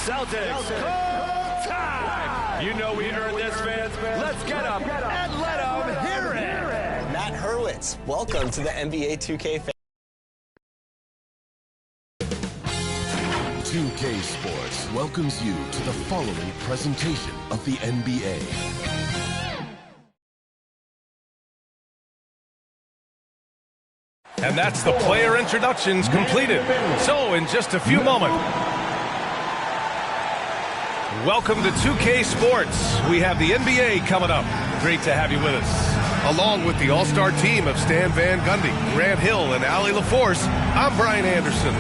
Celtics, call time! You know we earned this, fans. Let's get up and let them hear it! Matt Hurwitz, welcome to the NBA 2K fan. 2K Sports welcomes you to the following presentation of the NBA. And that's the player introductions completed. So in just a few moments, welcome to 2K Sports. We have the NBA coming up. Great to have you with us. Along with the all-star team of Stan Van Gundy, Grant Hill, and Allie LaForce, I'm Brian Anderson.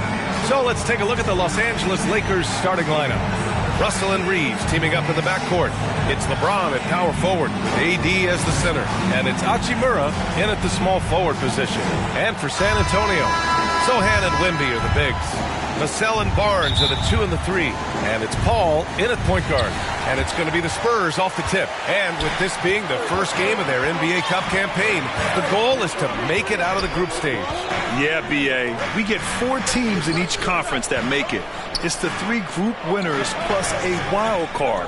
So let's take a look at the Los Angeles Lakers starting lineup. Russell and Reeves teaming up in the backcourt. It's LeBron at power forward with AD as the center. And it's Hachimura in at the small forward position. And for San Antonio, Sohan and Wemby are the bigs. Vassell and Barnes are the 2 and the 3. And it's Paul in at point guard. And it's going to be the Spurs off the tip. And with this being the first game of their NBA Cup campaign, the goal is to make it out of the group stage. Yeah, B.A. We get 4 teams in each conference that make it. It's the 3 group winners plus a wild card.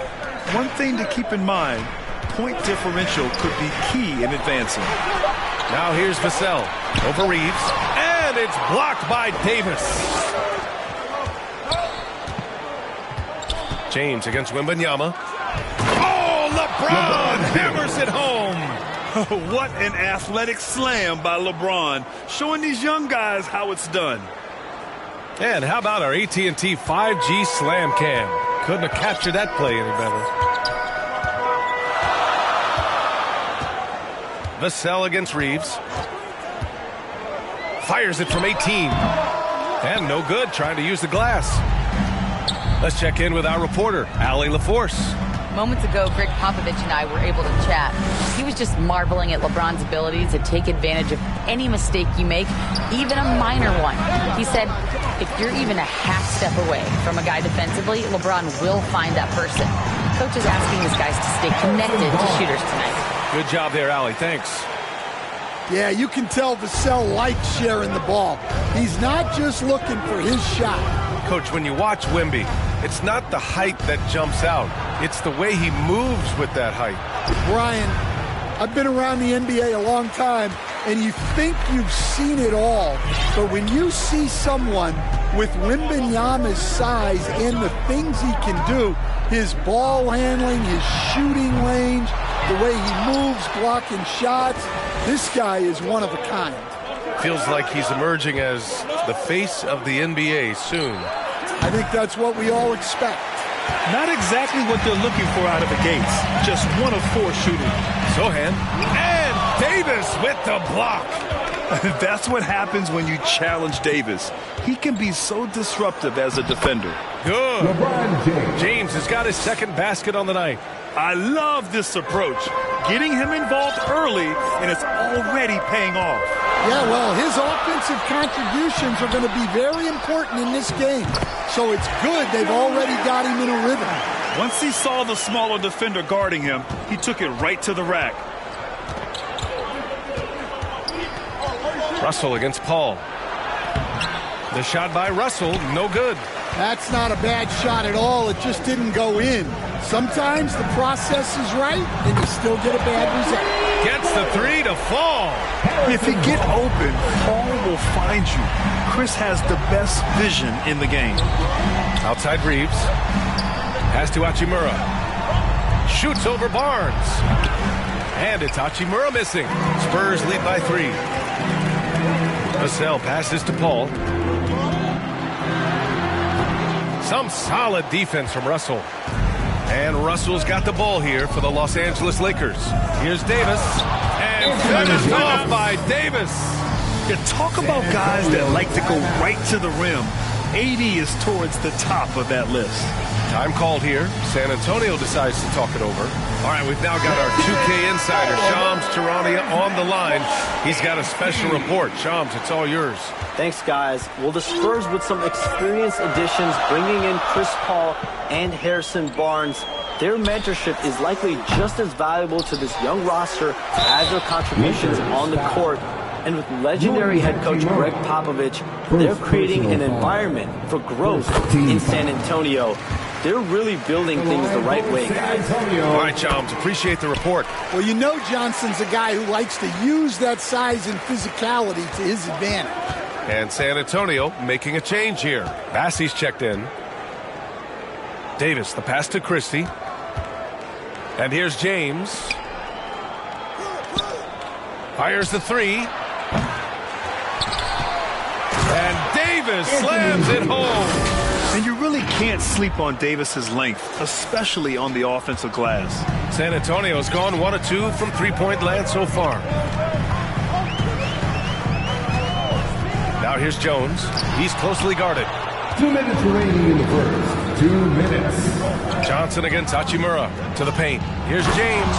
One thing to keep in mind, point differential could be key in advancing. Now here's Vassell over Reeves. And it's blocked by Davis. James against Wembanyama. Oh, LeBron hammers it home. What an athletic slam by LeBron, showing these young guys how it's done. And how about our AT&T 5G Slam Cam? Couldn't have captured that play any better. Vassell against Reeves. Fires it from 18. And no good, trying to use the glass. Let's check in with our reporter, Allie LaForce. Moments ago, Greg Popovich and I were able to chat. He was just marveling at LeBron's ability to take advantage of any mistake you make, even a minor one. He said, if you're even a half step away from a guy defensively, LeBron will find that person. Coach is asking his guys to stay connected to shooters tonight. Good job there, Allie. Thanks. Yeah, you can tell Vassell likes sharing the ball. He's not just looking for his shot. Coach, when you watch Wemby, it's not the height that jumps out. It's the way he moves with that height. Brian, I've been around the NBA a long time, and you think you've seen it all. But when you see someone with Wembanyama's size and the things he can do, his ball handling, his shooting range, the way he moves, blocking shots, this guy is one of a kind. Feels like he's emerging as the face of the NBA soon. I think that's what we all expect. Not exactly what they're looking for out of the gates. Just 1 of 4 shooting. Sohan and Davis with the block. That's what happens when you challenge Davis. He can be so disruptive as a defender. Good. James has got his second basket on the night. I love this approach. Getting him involved early, and it's already paying off. Yeah, well, his offensive contributions are going to be very important in this game. So it's good they've already got him in a rhythm. Once he saw the smaller defender guarding him, he took it right to the rack. Russell against Paul. The shot by Russell, no good. That's not a bad shot at all. It just didn't go in. Sometimes the process is right, and you still get a bad result. Gets the 3 to fall. If you get open, Paul will find you. Chris has the best vision in the game. Outside Reeves. Pass to Hachimura. Shoots over Barnes. And it's Hachimura missing. Spurs lead by 3. Vassell passes to Paul. Some solid defense from Russell. And Russell's got the ball here for the Los Angeles Lakers. Here's Davis. And finished off by Davis. Yeah, talk about guys that like to go right to the rim. AD is towards the top of that list. Time called here. San Antonio decides to talk it over. All right, we've now got our 2K insider, Shams Charania, on the line. He's got a special report. Shams, it's all yours. Thanks, guys. Well, the Spurs with some experienced additions, bringing in Chris Paul and Harrison Barnes. Their mentorship is likely just as valuable to this young roster as their contributions on the court. And with legendary head coach Greg Popovich, they're creating an environment for growth in San Antonio. They're really building things the right way, guys. All right, Chums, appreciate the report. Well, you know Johnson's a guy who likes to use that size and physicality to his advantage. And San Antonio making a change here. Bassey's checked in. Davis, the pass to Christie. And here's James. Fires the three. And Davis slams it home. And you really can't sleep on Davis's length, especially on the offensive glass. San Antonio's gone 1 of 2 from three-point land so far. Now here's Jones. He's closely guarded. 2 minutes remaining in the first. 2 minutes. Johnson against Hachimura to the paint. Here's James.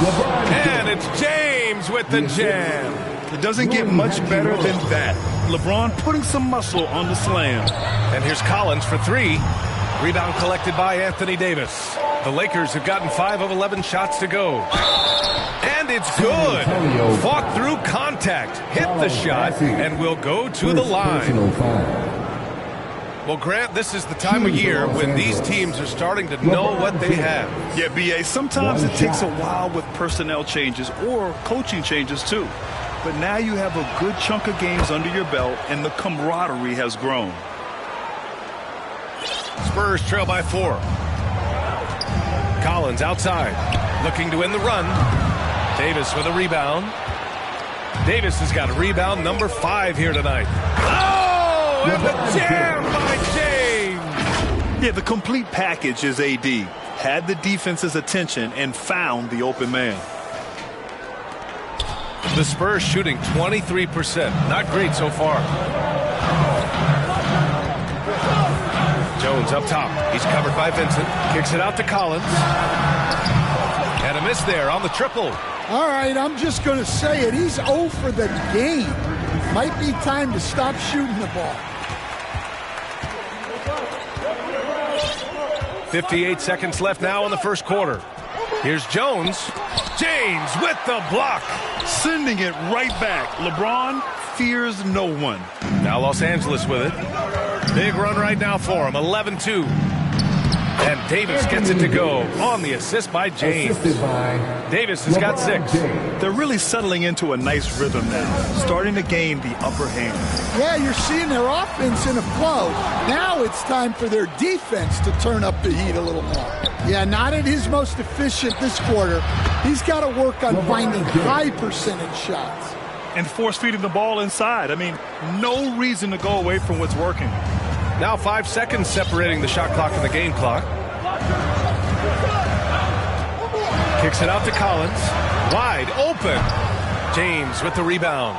And it's James with the jam. It doesn't get much better than that. LeBron putting some muscle on the slam. And here's Collins for three. Rebound collected by Anthony Davis. The Lakers have gotten 5 of 11 shots to go. And it's good. Fought through contact. Hit the shot and will go to the line. Well, Grant, this is the time of year when these teams are starting to know what they have. Yeah, B.A., sometimes it takes a while with personnel changes or coaching changes, too. But now you have a good chunk of games under your belt, and the camaraderie has grown. Spurs trail by 4. Collins outside, looking to win the run. Davis with a rebound. Davis has got a rebound number 5 here tonight. Oh, and the jam by James. Yeah, the complete package is AD. Had the defense's attention and found the open man. The Spurs shooting 23%. Not great so far. Jones up top. He's covered by Vincent. Kicks it out to Collins. And a miss there on the triple. All right, I'm just going to say it. He's 0 for the game. Might be time to stop shooting the ball. 58 seconds left now in the first quarter. Here's Jones. James with the block. Sending it right back. LeBron fears no one. Now Los Angeles with it. Big run right now for him. 11-2. And Davis gets it to go on the assist by James. Davis has got 6. They're really settling into a nice rhythm now, starting to gain the upper hand. Yeah, you're seeing their offense in a flow. Now it's time for their defense to turn up the heat a little more. Yeah, not at his most efficient this quarter. He's got to work on finding high percentage shots. And force feeding the ball inside. I mean, no reason to go away from what's working. Now 5 seconds separating the shot clock and the game clock. Kicks it out to Collins. Wide open. James with the rebound.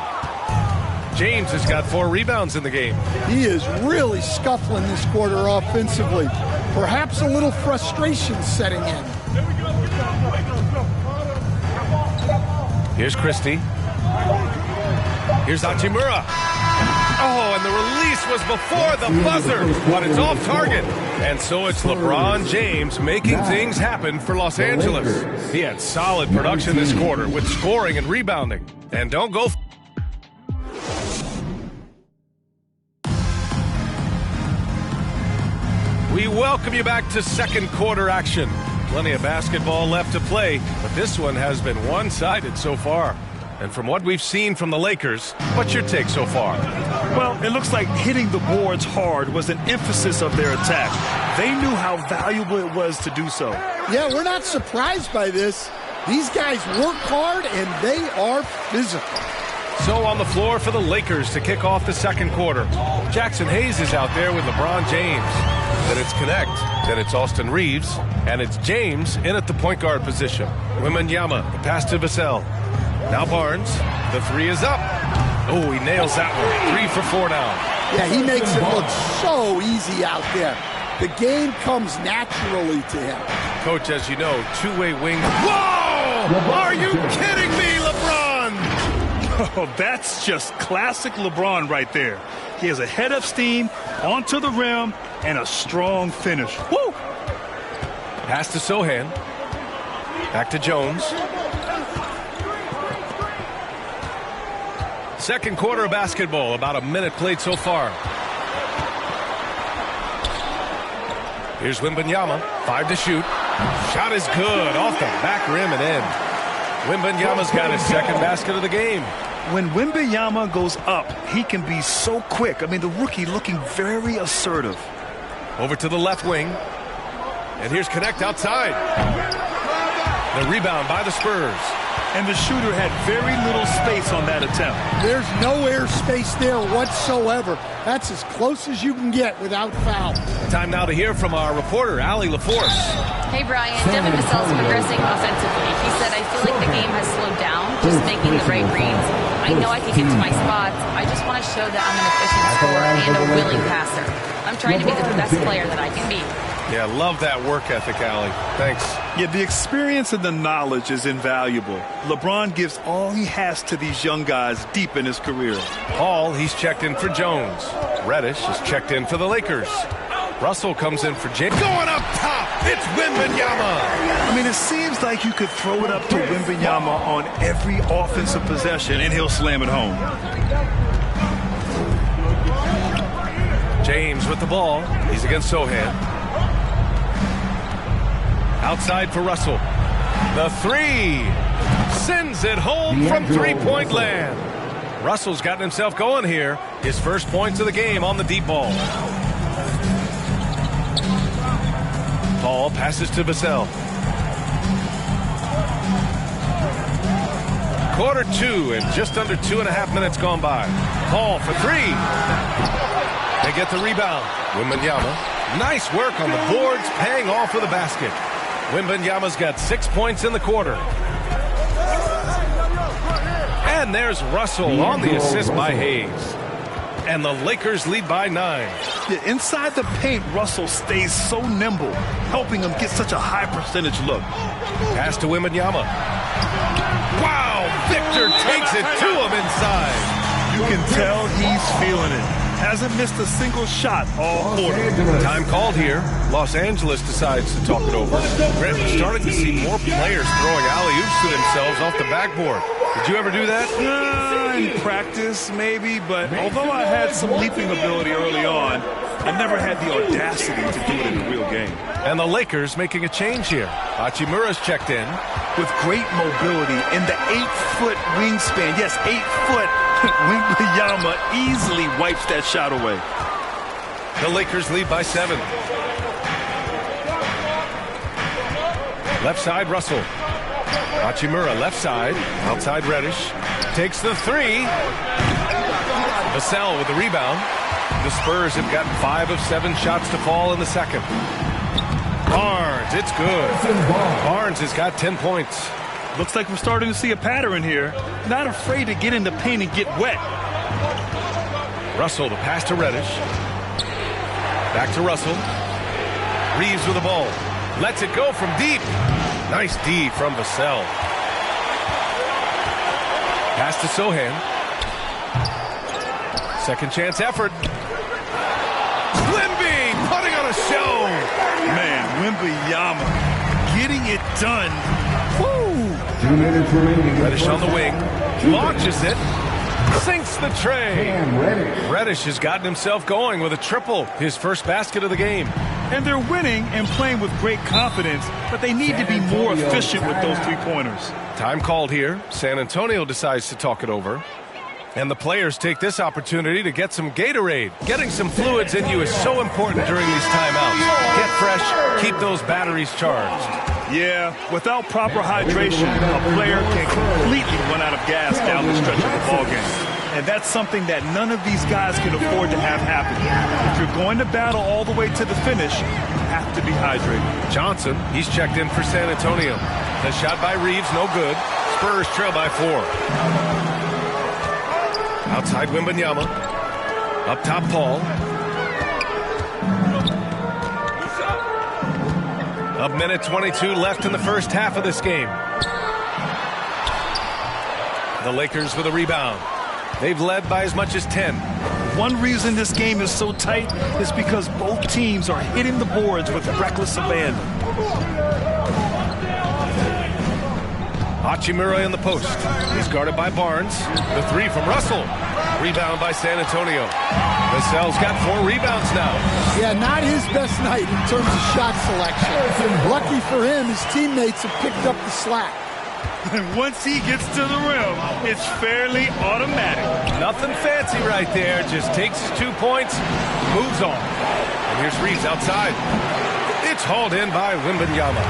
James has got 4 rebounds in the game. He is really scuffling this quarter offensively. Perhaps a little frustration setting in. Here's Christie. Here's Hachimura. Oh, and the release was before the buzzer, but it's off target. And so it's LeBron James making things happen for Los Angeles. He had solid production this quarter with scoring and rebounding. And don't go... We welcome you back to second quarter action. Plenty of basketball left to play, but this one has been one-sided so far. And from what we've seen from the Lakers, what's your take so far? Well, it looks like hitting the boards hard was an emphasis of their attack. They knew how valuable it was to do so. Yeah, we're not surprised by this. These guys work hard, and they are physical. So on the floor for the Lakers to kick off the second quarter. Jackson Hayes is out there with LeBron James. Then it's Connect. Then it's Austin Reeves. And it's James in at the point guard position. Wembanyama, the pass to Vassell. Now Barnes. The 3 is up. Oh, he nails that one. 3 for 4 now. Yeah, he makes it look so easy out there. The game comes naturally to him. Coach, as you know, two-way wing. Whoa! Are you kidding me, LeBron? Oh, that's just classic LeBron right there. He has a head of steam, onto the rim, and a strong finish. Woo! Pass to Sohan. Back to Jones. Second quarter of basketball, about a minute played so far. Here's Wembanyama, 5 to shoot. Shot is good, off the back rim and in. Wembanyama's got his second basket of the game. When Wembanyama goes up, he can be so quick. I mean, the rookie looking very assertive. Over to the left wing. And here's Connect outside. The rebound by the Spurs. And the shooter had very little space on that attempt. There's no air space there whatsoever. That's as close as you can get without foul. Time now to hear from our reporter, Allie LaForce. Hey, Brian. Devin Vassell's progressing offensively. He said, I feel like the game has slowed down, just making the right reads. I know I can get to my spots. I just want to show that I'm an efficient scorer and a willing passer. I'm trying to be the best player that I can be. Yeah, love that work ethic, Allie. Thanks. Yeah, the experience and the knowledge is invaluable. LeBron gives all he has to these young guys deep in his career. Paul, he's checked in for Jones. Reddish is checked in for the Lakers. Russell comes in for James. Going up top, it's Wembanyama. I mean, it seems like you could throw it up to Wembanyama on every offensive possession, and he'll slam it home. James with the ball. He's against Sohan. Outside for Russell. The three. Sends it home from three-point land. Russell's gotten himself going here. His first points of the game on the deep ball. Paul passes to Vassell. Quarter 2 and just under 2.5 minutes gone by. Paul for 3. They get the rebound. Wembanyama. Nice work on the boards, paying off with a basket. Wembanyama's got 6 points in the quarter. And there's Russell on the assist by Hayes. And the Lakers lead by 9. Yeah, inside the paint, Russell stays so nimble, helping him get such a high percentage look. Pass to Wembanyama. Wow, Victor takes it to him inside. You can tell he's feeling it. Hasn't missed a single shot all quarter. Time called here. Los Angeles decides to talk it over. We're starting to see more players throwing alley-oops to themselves off the backboard. Did you ever do that? In practice, maybe, but although I had some leaping ability early on, I never had the audacity to do it in a real game. And the Lakers making a change here. Hachimura's checked in. With great mobility in the 8-foot wingspan. Yes, 8 foot. Wembanyama easily wipes that shot away. The Lakers lead by 7. Left side, Russell. Hachimura, left side. Outside, Reddish. Takes the 3. Vassell with the rebound. The Spurs have gotten 5 of 7 shots to fall in the second. Barnes, it's good. Barnes has got 10 points. Looks like we're starting to see a pattern here. Not afraid to get in the paint and get wet. Russell, the pass to Reddish. Back to Russell. Reeves with the ball. Lets it go from deep. Nice D from Vassell. Pass to Sohan. Second chance effort. Wemby putting on a show. Man, Wembanyama getting it done. Woo! 2 minutes remaining. Reddish on the wing. Launches it. Sinks the tray. Reddish has gotten himself going with a triple. His first basket of the game. And they're winning and playing with great confidence, but they need to be more efficient with those three-pointers. Time called here. San Antonio decides to talk it over. And the players take this opportunity to get some Gatorade. Getting some fluids in you is so important during these timeouts. Get fresh, keep those batteries charged. Yeah, without proper hydration, a player can completely run out of gas down the stretch of the ballgame. And that's something that none of these guys can afford to have happen. If you're going to battle all the way to the finish, you have to be hydrated. Johnson, he's checked in for San Antonio. The shot by Reeves, no good. Spurs trail by 4. Outside Wembanyama. Up top, Paul. A minute 22 left in the first half of this game. The Lakers with a rebound. They've led by as much as 10. One reason this game is so tight is because both teams are hitting the boards with reckless abandon. Hachimura in the post. He's guarded by Barnes. The three from Russell. Rebound by San Antonio. Vassell's got 4 rebounds now. Yeah, not his best night in terms of shot selection. Lucky for him, his teammates have picked up the slack. And once he gets to the rim, it's fairly automatic. Nothing fancy right there. Just takes his 2 points, moves on. And here's Reeves outside. It's hauled in by Wembanyama.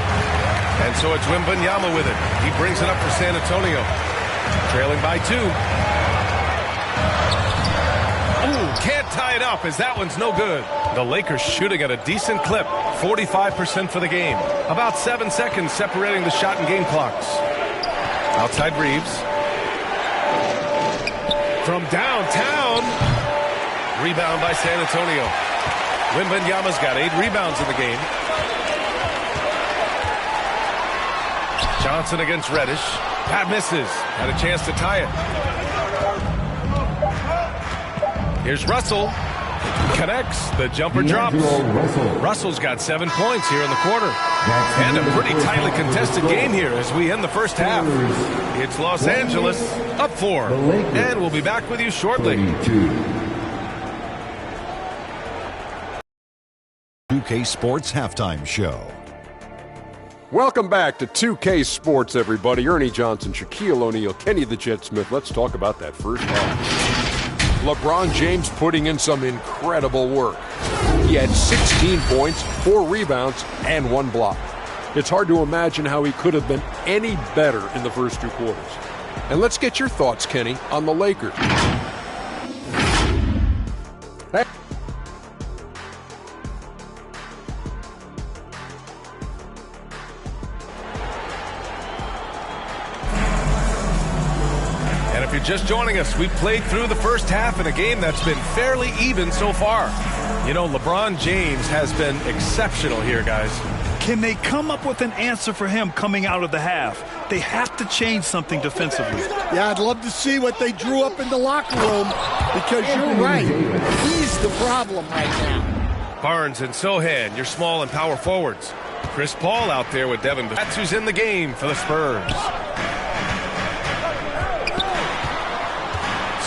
And so it's Wembanyama with it. He brings it up for San Antonio. Trailing by 2. Ooh, can't tie it up as that one's no good. The Lakers shooting at a decent clip. 45% for the game. About 7 seconds separating the shot and game clocks. Outside Reeves. From downtown. Rebound by San Antonio. Wembanyama's got 8 rebounds in the game. Johnson against Reddish. That misses. Had a chance to tie it. Here's Russell. Connects. The jumper drops. Russell's got 7 points here in the quarter. And a pretty tightly contested game here as we end the first half. It's Los Angeles up 4. And we'll be back with you shortly. 2K Sports Halftime Show. Welcome back to 2K Sports, everybody. Ernie Johnson, Shaquille O'Neal, Kenny the Jet Smith. Let's talk about that first half. LeBron James putting in some incredible work. He had 16 points, 4 rebounds, and 1 block. It's hard to imagine how he could have been any better in the first 2 quarters. And let's get your thoughts, Kenny, on the Lakers. Hey. If you're just joining us, we've played through the first half in a game that's been fairly even so far. You know, LeBron James has been exceptional here, guys. Can they come up with an answer for him coming out of the half? They have to change something defensively. Yeah, I'd love to see what they drew up in the locker room because you're right. He's the problem right now. Barnes and Sohan, your small and power forwards. Chris Paul out there with Devin. That's who's in the game for the Spurs.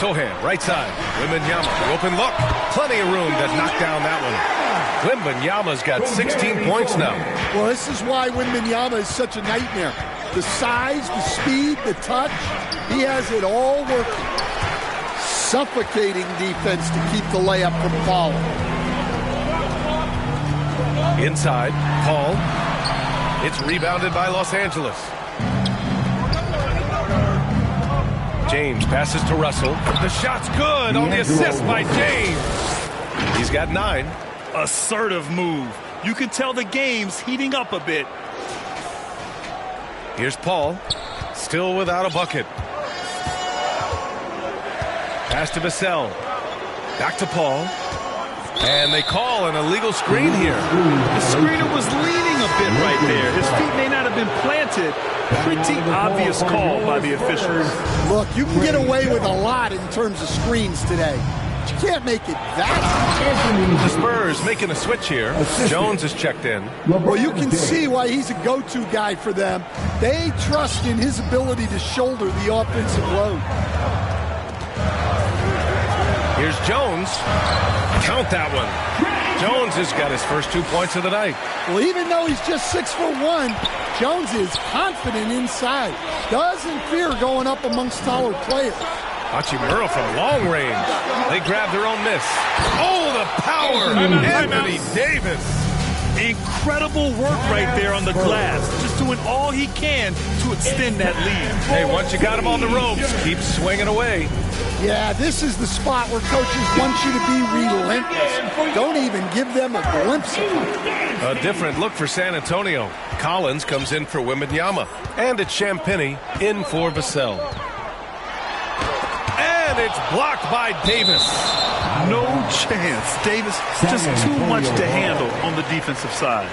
Sohan, right side. Wembanyama, the open look. Plenty of room to knock down that one. Wembanyama's got 16 points now. Well, this is why Wembanyama is such a nightmare. The size, the speed, the touch, he has it all working. Suffocating defense to keep the layup from falling. Inside, Paul. It's rebounded by Los Angeles. James passes to Russell. The shot's good on the assist by James. He's got 9. Assertive move. You can tell the game's heating up a bit. Here's Paul. Still without a bucket. Pass to Vassell. Back to Paul. And they call an illegal screen here. The screener was leaning a bit right there. His feet may not have been planted. Pretty obvious call by the officials. Look, you can get away with a lot in terms of screens today. But you can't make it that. The Spurs making a switch here. Jones is checked in. Well, you can see why he's a go-to guy for them. They trust in his ability to shoulder the offensive load. Here's Jones. Count that one. Jones has got his first 2 points of the night. Well, even though he's just 6'1", Jones is confident inside. Doesn't fear going up amongst taller players. Hachimura from long range. They grab their own miss. Oh, the power! Anthony Davis. Incredible work right there on the glass. Just doing all he can to extend that lead. Hey, once you got him on the ropes, keep swinging away. Yeah, this is the spot where coaches want you to be relentless. Don't even give them a glimpse of it. A different look for San Antonio. Collins comes in for Wembanyama. And it's Champagnie in for Vassell. And it's blocked by Davis. No chance. Davis just too much to handle on the defensive side.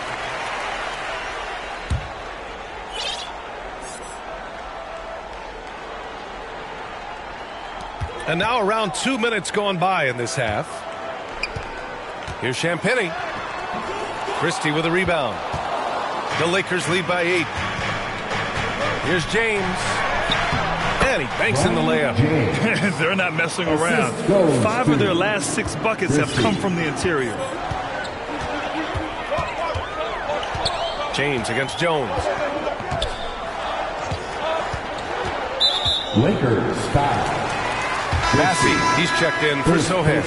And now around 2 minutes gone by in this half. Here's Champagnie. Christie with a rebound. The Lakers lead by 8. Here's James. And he banks in the layup. They're not messing around. 5 of their last 6 buckets have come from the interior. James against Jones. Lakers foul. Massey, he's checked in for Sohan.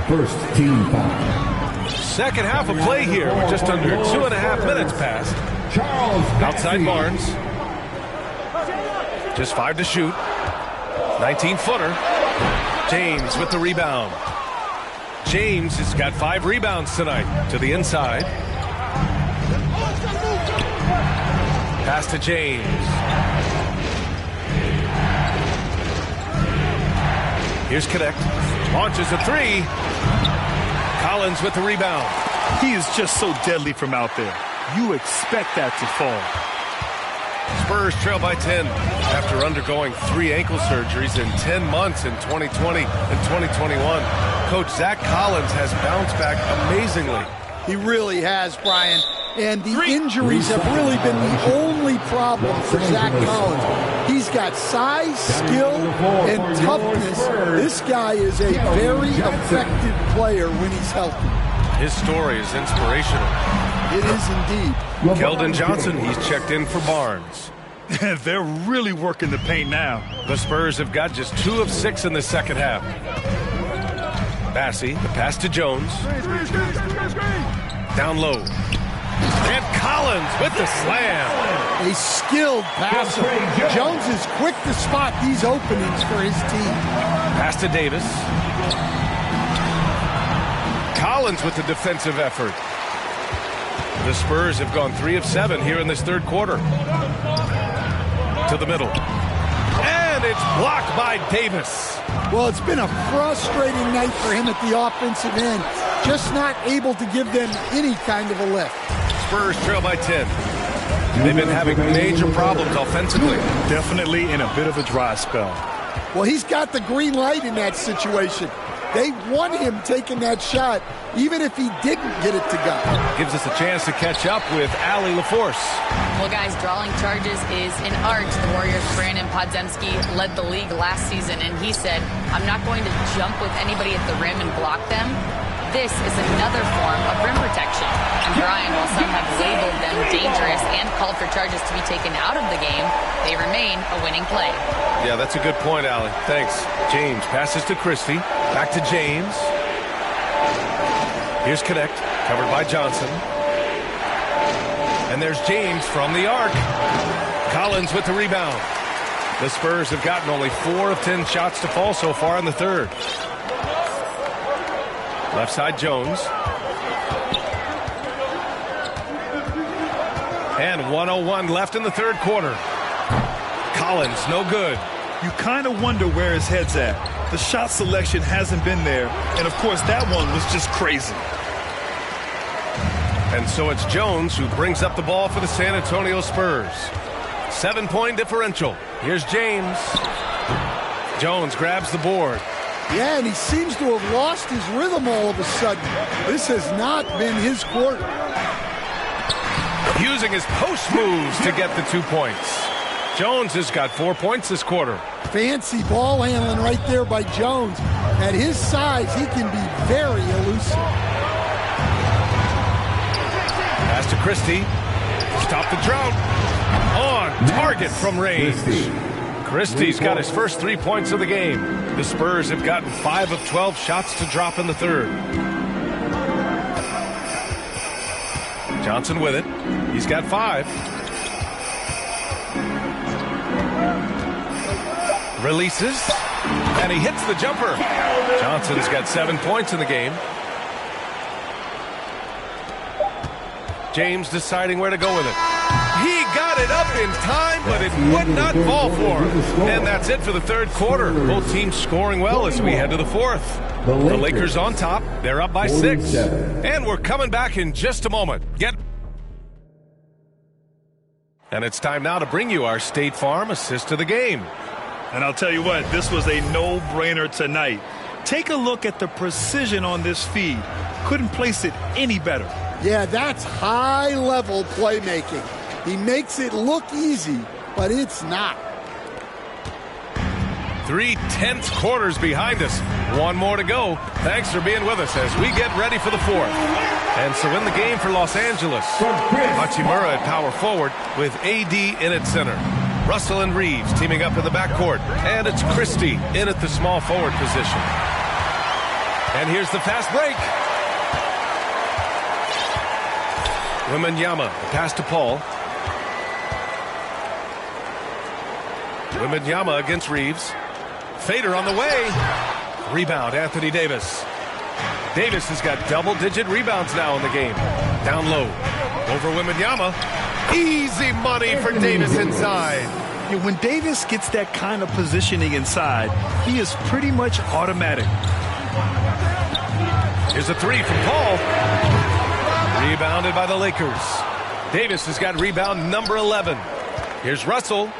First team foul. Second half of play here. We're just under 2.5 minutes past. Outside Barnes. Just 5 to shoot. 19-footer. James with the rebound. James has got 5 rebounds tonight. To the inside. Pass to James. Here's Connect. Launches a 3. Collins with the rebound. He is just so deadly from out there. You expect that to fall. Spurs trail by 10 after undergoing 3 ankle surgeries in 10 months in 2020 and 2021. Coach Zach Collins has bounced back amazingly. He really has, Brian. And the injuries have really been the only problem for Zach Collins. He's got size, skill, and toughness. This guy is a very effective player when he's healthy. His story is inspirational. It is indeed. Keldon Johnson, he's checked in for Barnes. They're really working the paint now. The Spurs have got just 2 of 6 in the second half. Massey, the pass to Jones. Down low. And Collins with the slam. A skilled passer. Jones is quick to spot these openings for his team. Pass to Davis. Collins with the defensive effort. The Spurs have gone 3 of 7 here in this third quarter. To the middle. And it's blocked by Davis. Well, it's been a frustrating night for him at the offensive end. Just not able to give them any kind of a lift. Spurs trail by 10. They've been having major problems offensively. Definitely in a bit of a dry spell. Well, he's got the green light in that situation. They want him taking that shot, even if he didn't get it to go. Gives us a chance to catch up with Allie LaForce. Well, guys, drawing charges is an art. The Warriors' Brandon Podziemski led the league last season, and he said, I'm not going to jump with anybody at the rim and block them. This is another form of rim protection. And Brian, while some have labeled them dangerous and called for charges to be taken out of the game, they remain a winning play. Yeah, that's a good point, Allie. Thanks. James passes to Christie. Back to James. Here's Connect, covered by Johnson. And there's James from the arc. Collins with the rebound. The Spurs have gotten only 4 of 10 shots to fall so far in the third. Left side Jones. And 1:01 left in the third quarter. Collins, no good. You kind of wonder where his head's at. The shot selection hasn't been there. And, of course, that one was just crazy. And so it's Jones who brings up the ball for the San Antonio Spurs. 7-point differential. Here's James. Jones grabs the board. Yeah, and he seems to have lost his rhythm all of a sudden. This has not been his quarter. Using his post moves to get the 2 points. Jones has got 4 points this quarter. Fancy ball handling right there by Jones. At his size, he can be very elusive. Pass to Christie. Stop the drought. On target from range. Christie's got his first 3 points of the game. The Spurs have gotten 5 of 12 shots to drop in the third. Johnson with it. He's got 5. Releases. And he hits the jumper. Johnson's got 7 points in the game. James deciding where to go with it. He got it up in time, but it would not fall for him. And that's it for the third quarter. Both teams scoring well as we head to the fourth. The Lakers on top. They're up by 6. And we're coming back in just a moment. And it's time now to bring you our State Farm assist of the game. And I'll tell you what, this was a no-brainer tonight. Take a look at the precision on this feed. Couldn't place it any better. Yeah, that's high-level playmaking. He makes it look easy, but it's not. 3/10 quarters behind us. One more to go. Thanks for being with us as we get ready for the fourth. And so in the game for Los Angeles, Hachimura at power forward with AD in at center. Russell and Reeves teaming up in the backcourt. And it's Christie in at the small forward position. And here's the fast break. Wembanyama, pass to Paul. Wembanyama against Reeves. Fader on the way. Rebound, Anthony Davis. Davis has got double-digit rebounds now in the game. Down low. Over Wembanyama. Easy money for Davis inside. Yeah, when Davis gets that kind of positioning inside, he is pretty much automatic. Here's a three from Paul. Rebounded by the Lakers. Davis has got rebound number 11. Here's Russell.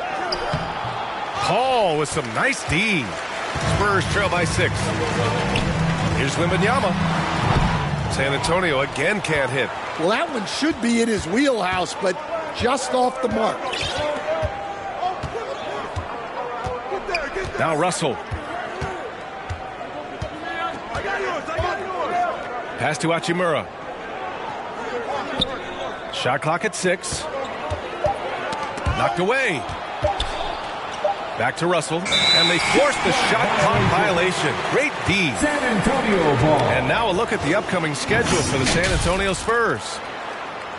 Paul with some nice D. Spurs trail by 6. Here's Wembanyama. San Antonio again can't hit. Well, that one should be in his wheelhouse, but just off the mark. Now Russell. Pass to Hachimura. Shot clock at 6. Knocked away. Back to Russell, and they force the shot clock violation. Great D. San Antonio ball. And now a look at the upcoming schedule for the San Antonio Spurs.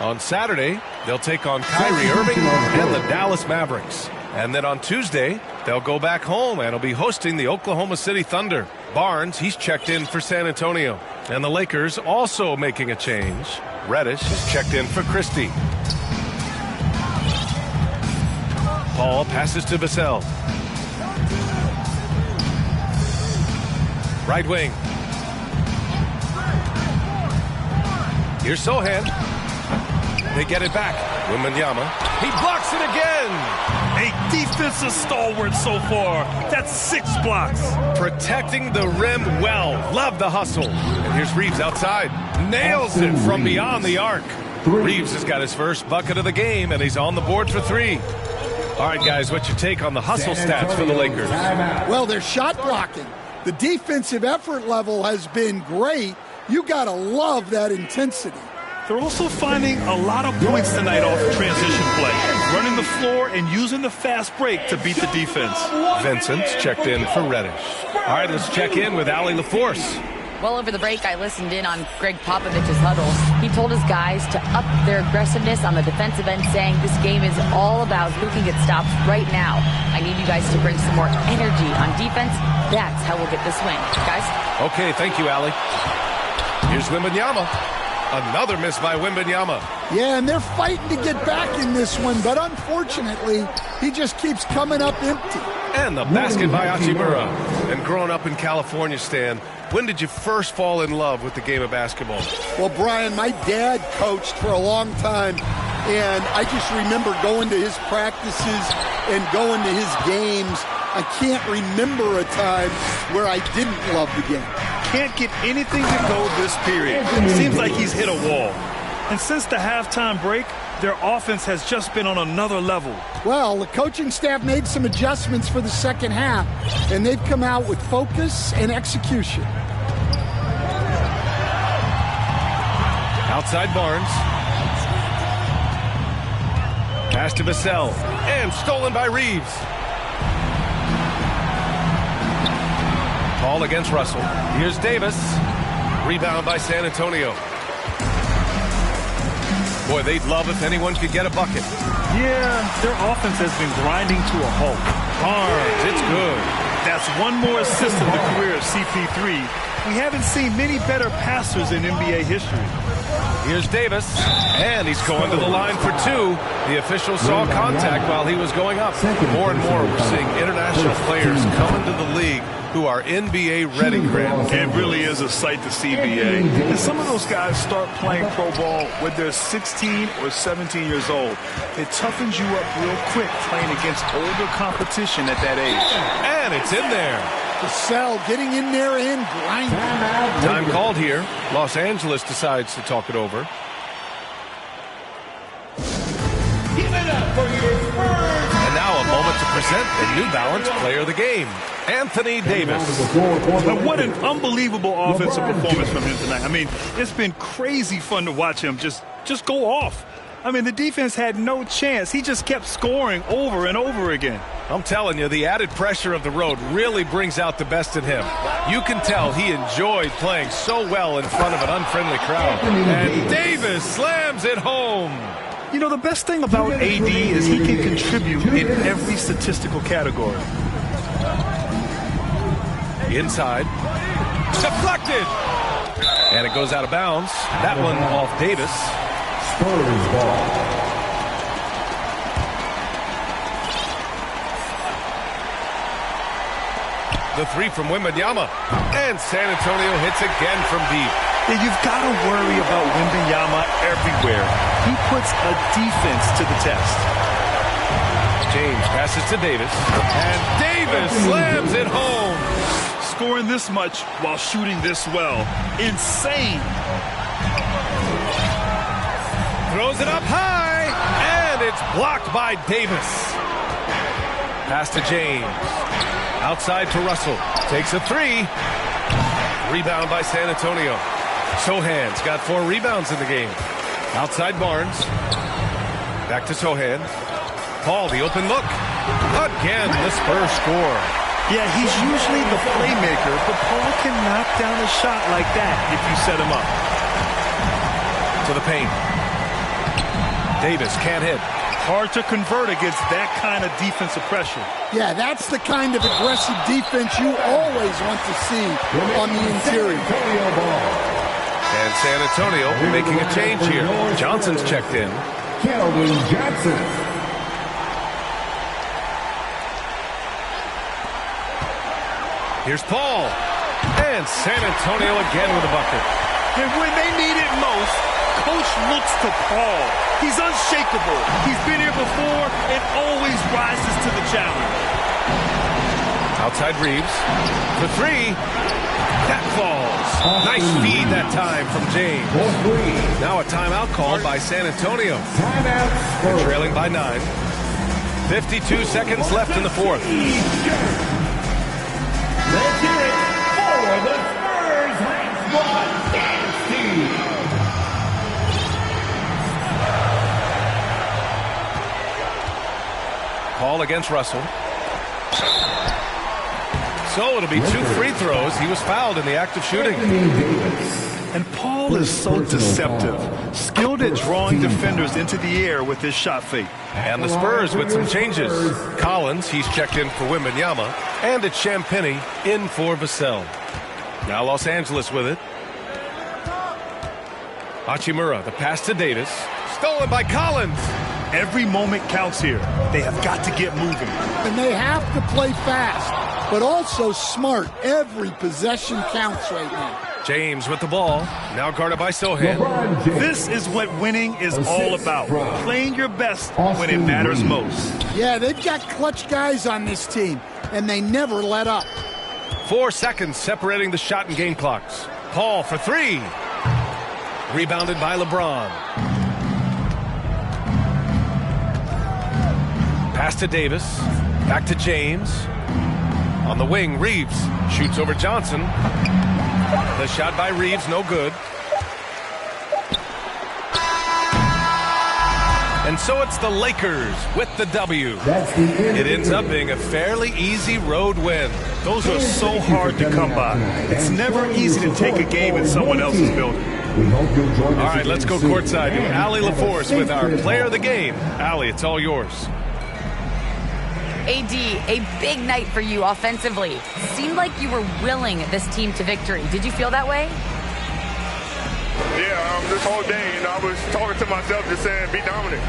On Saturday, they'll take on Kyrie Irving and the Dallas Mavericks. And then on Tuesday, they'll go back home and will be hosting the Oklahoma City Thunder. Barnes, he's checked in for San Antonio. And the Lakers also making a change. Reddish is checked in for Christie. Paul passes to Vassell. Right wing. Here's Sohan. They get it back. Wembanyama. He blocks it again. A defensive stalwart so far. That's 6 blocks. Protecting the rim well. Love the hustle. And here's Reeves outside. Nails it from beyond the arc. Reeves has got his first bucket of the game, and he's on the board for 3. All right, guys, what's your take on the hustle stats for the Lakers? Well, they're shot blocking. The defensive effort level has been great. You got to love that intensity. They're also finding a lot of points tonight off transition play, running the floor and using the fast break to beat the defense. Vincent's checked in for Reddish. All right, let's check in with Allie LaForce. Well, over the break, I listened in on Greg Popovich's huddle. He told his guys to up their aggressiveness on the defensive end, saying this game is all about who can get stops right now. I need you guys to bring some more energy on defense. That's how we'll get this win. Guys? Okay, thank you, Allie. Here's Wembanyama. Another miss by Wembanyama. Yeah, and they're fighting to get back in this one, but unfortunately, he just keeps coming up empty. And the basket by Hachimura. And growing up in California, Stan, when did you first fall in love with the game of basketball? Well, Brian, my dad coached for a long time, and I just remember going to his practices and going to his games. I can't remember a time where I didn't love the game. Can't get anything to go this period. Seems like he's hit a wall. And since the halftime break, their offense has just been on another level. Well, the coaching staff made some adjustments for the second half, and they've come out with focus and execution. Outside Barnes. Pass to Vassell. And stolen by Reeves. Paul against Russell. Here's Davis. Rebound by San Antonio. Boy, they'd love if anyone could get a bucket. Yeah, their offense has been grinding to a halt. Barnes, it's good. That's one more assist in the career of CP3. We haven't seen many better passers in NBA history. Here's Davis, and he's going to the line for 2. The official saw contact while he was going up. More and more, we're seeing international players coming to the league who are NBA ready, Grant. It really is a sight to see, BA. And some of those guys start playing pro ball when they're 16 or 17 years old. It toughens you up real quick playing against older competition at that age. And it's in there. Vassell getting in there and grinding. Time called here. Los Angeles decides to talk it over. Give it present the New Balance Player of the Game, Anthony Davis. And what an unbelievable offensive performance from him tonight. I mean, it's been crazy fun to watch him just go off. I mean, the defense had no chance. He just kept scoring over and over again. I'm telling you, the added pressure of the road really brings out the best in him. You can tell he enjoyed playing so well in front of an unfriendly crowd. And Davis slams it home. You know, the best thing about AD is he can contribute in every statistical category. Inside. Deflected. And it goes out of bounds. That one off Davis. Spurs ball. The three from Wembanyama. And San Antonio hits again from deep. Yeah, you've got to worry about Wembanyama everywhere. He puts a defense to the test. James passes to Davis. And Davis slams it home. Scoring this much while shooting this well. Insane. Throws it up high. And it's blocked by Davis. Pass to James. Outside to Russell. Takes a three. Rebound by San Antonio. Sohan's got 4 rebounds in the game. Outside Barnes. Back to Sohan. Paul, the open look. Again, the Spurs score. Yeah, he's usually the playmaker, but Paul can knock down a shot like that if you set him up. To the paint. Davis can't hit. Hard to convert against that kind of defensive pressure. Yeah, that's the kind of aggressive defense you always want to see on the interior. And San Antonio making a change here. Johnson's checked in. Keldon Johnson. Here's Paul. And San Antonio again with a bucket. And when they need it most, Coach looks to Paul. He's unshakable. He's been here before and always rises to the challenge. Outside Reeves. For three. That falls. Nice feed that time from James. Now a timeout called by San Antonio. They're trailing by 9. 52 seconds left in the fourth. Let's hear it for the Spurs. Last one, Nancy. Call against Russell. So it'll be 2 free throws. He was fouled in the act of shooting. And Paul is so deceptive. Skilled at drawing defenders into the air with his shot fake. And the Spurs with some changes. Collins, he's checked in for Wembanyama. And it's Champagnie in for Vassell. Now Los Angeles with it. Hachimura, the pass to Davis. Stolen by Collins. Every moment counts here. They have got to get moving. And they have to play fast, but also smart. Every possession counts right now. James with the ball. Now guarded by Sohan. This is what winning is all about. Playing your best when it matters most. Yeah, they've got clutch guys on this team, and they never let up. 4 seconds separating the shot and game clocks. Paul for 3. Rebounded by LeBron. Pass to Davis. Back to James. On the wing, Reeves shoots over Johnson. The shot by Reeves, no good. And so it's the Lakers with the W. It ends up being a fairly easy road win. Those are so hard to come by. It's never easy to take a game in someone else's building. All right, let's go courtside to Allie LaForce with our player of the game. Allie, it's all yours. AD, a big night for you offensively. Seemed like you were willing this team to victory. Did you feel that way? Yeah, this whole day, I was talking to myself just saying, be dominant.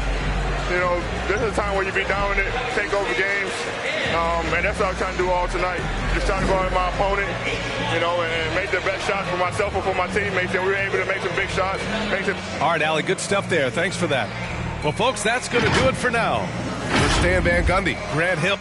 This is a time where you be dominant, take over games, and that's what I was trying to do all tonight. Just trying to go at my opponent, and make the best shots for myself and for my teammates, and we were able to make some big shots. All right, Allie, good stuff there. Thanks for that. Well, folks, that's going to do it for now. For Stan Van Gundy, Grant Hill.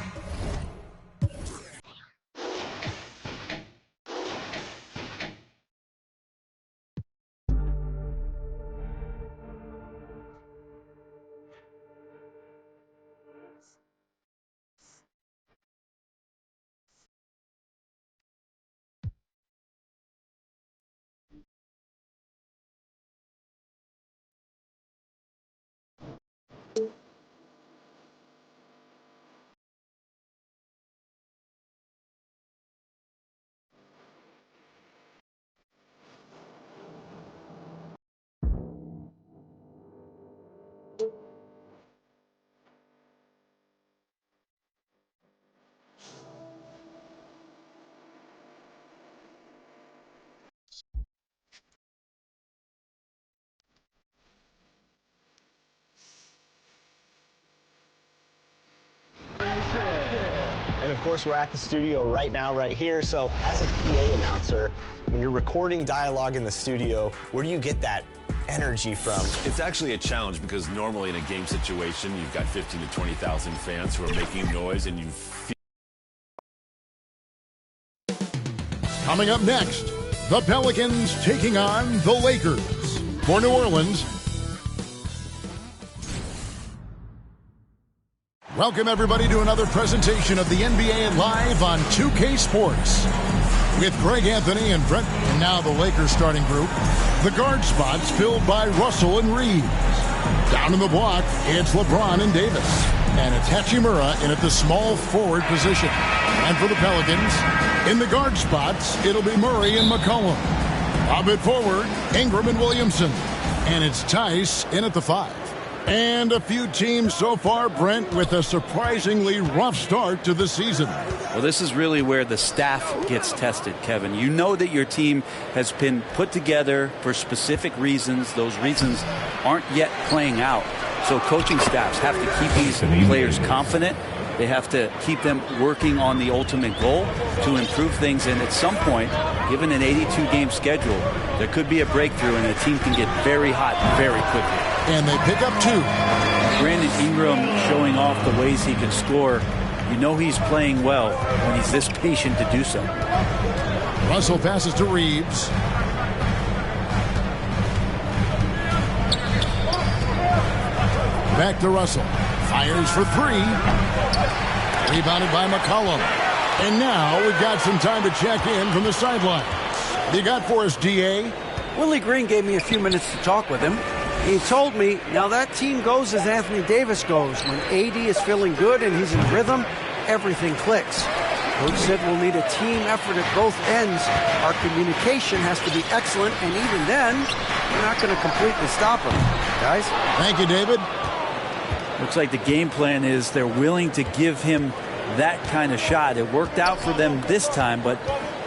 course, we're at the studio right now, right here. So as a PA announcer, when you're recording dialogue in the studio, where do you get that energy from? It's actually a challenge because normally in a game situation, you've got 15 to 20,000 fans who are making noise and you feel. Coming up next, the Pelicans taking on the Lakers. For New Orleans, welcome everybody to another presentation of the NBA Live on 2K Sports. With Greg Anthony and Brent, and now the Lakers starting group. The guard spots filled by Russell and Reeves. Down in the block, it's LeBron and Davis. And it's Hachimura in at the small forward position. And for the Pelicans, in the guard spots, it'll be Murray and McCollum. Up at forward, Ingram and Williamson. And it's Tice in at the 5. And a few teams so far, Brent, with a surprisingly rough start to the season. Well, this is really where the staff gets tested, Kevin. You know that your team has been put together for specific reasons. Those reasons aren't yet playing out. So coaching staffs have to keep these players confident. They have to keep them working on the ultimate goal to improve things. And at some point, given an 82-game schedule, there could be a breakthrough and the team can get very hot very quickly. And they pick up 2. Brandon Ingram showing off the ways he can score. You know he's playing well when he's this patient to do so. Russell passes to Reeves. Back to Russell. Fires for 3. Rebounded by McCollum. And now we've got some time to check in from the sidelines. What you got for us, D.A.? Willie Green gave me a few minutes to talk with him. He told me, now that team goes as Anthony Davis goes. When AD is feeling good and he's in rhythm, everything clicks. Coach said we'll need a team effort at both ends. Our communication has to be excellent, and even then, we're not going to completely stop them. Guys? Thank you, David. Looks like the game plan is they're willing to give him that kind of shot. It worked out for them this time, but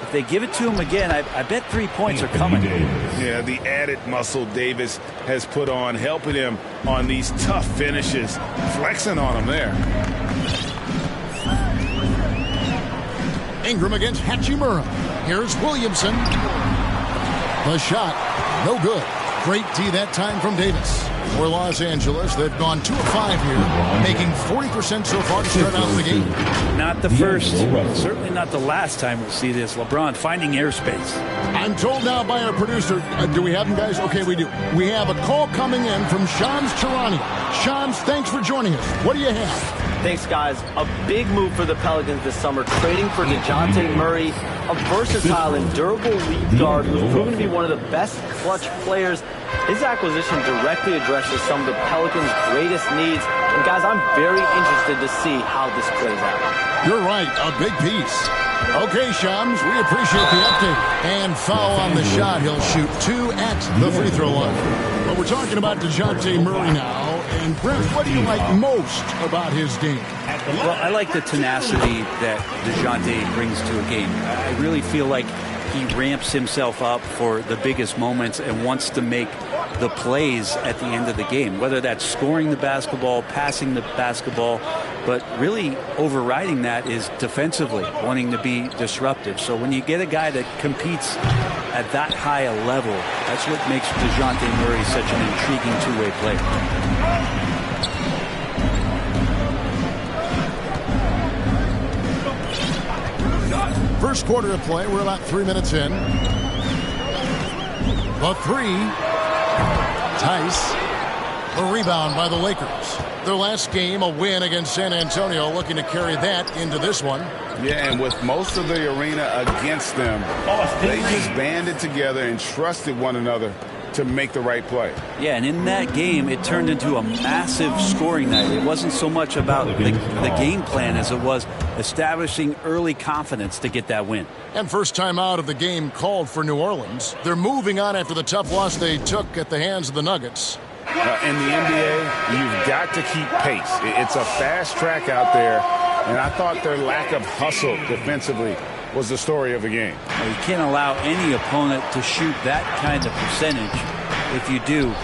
if they give it to him again, I bet 3 points are coming. Yeah, the added muscle Davis has put on, helping him on these tough finishes, flexing on him there. Ingram against Hachimura. Here's Williamson. The shot, no good. Great D that time from Davis. For Los Angeles, they've gone 2 of 5 here, making 40% so far to start out the game. Not the first, certainly not the last time we'll see this. LeBron finding airspace. I'm told now by our producer, do we have him, guys? Okay, we do. We have a call coming in from Shams Charania. Shams, thanks for joining us. What do you have? Thanks, guys. A big move for the Pelicans this summer, trading for DeJounte Murray, a versatile and durable lead guard who's proven to be one of the best clutch players. His acquisition directly addresses some of the Pelicans' greatest needs. And, guys, I'm very interested to see how this plays out. You're right. A big piece. Okay, Shams, we appreciate the update. And foul on the shot. He'll shoot 2 at the free throw line. But we're talking about DeJounte Murray now. And, Brent, what do you like most about his game? Well, I like the tenacity that DeJounte brings to a game. I really feel like he ramps himself up for the biggest moments and wants to make the plays at the end of the game, whether that's scoring the basketball, passing the basketball, but really overriding that is defensively wanting to be disruptive. So when you get a guy that competes at that high a level, that's what makes DeJounte Murray such an intriguing two-way player. First quarter of play, we're about 3 minutes in. The 3. Tice. The rebound by the Lakers. Their last game, a win against San Antonio, looking to carry that into this one. Yeah, and with most of the arena against them, they just banded together and trusted one another to make the right play. Yeah, and in that game, it turned into a massive scoring night. It wasn't so much about the game plan as it was establishing early confidence to get that win. And first time out of the game called for New Orleans. They're moving on after the tough loss they took at the hands of the Nuggets. In the NBA, you've got to keep pace. It's a fast track out there, and I thought their lack of hustle defensively was the story of the game. Well, you can't allow any opponent to shoot that kind of percentage. If you do,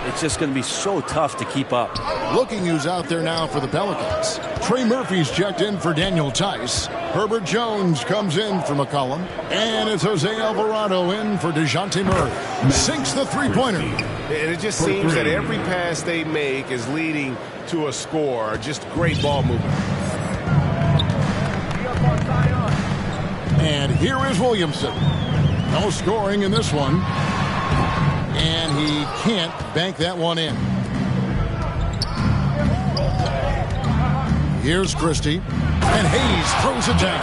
it's just going to be so tough to keep up. Looking who's out there now for the Pelicans. Trey Murphy's checked in for Daniel Tice. Herbert Jones comes in for McCollum. And it's Jose Alvarado in for DeJounte Murray. Sinks the three-pointer. And it just seems that every pass they make is leading to a score. Just great ball movement. And here is Williamson. No scoring in this one. And he can't bank that one in. Here's Christie. And Hayes throws it down.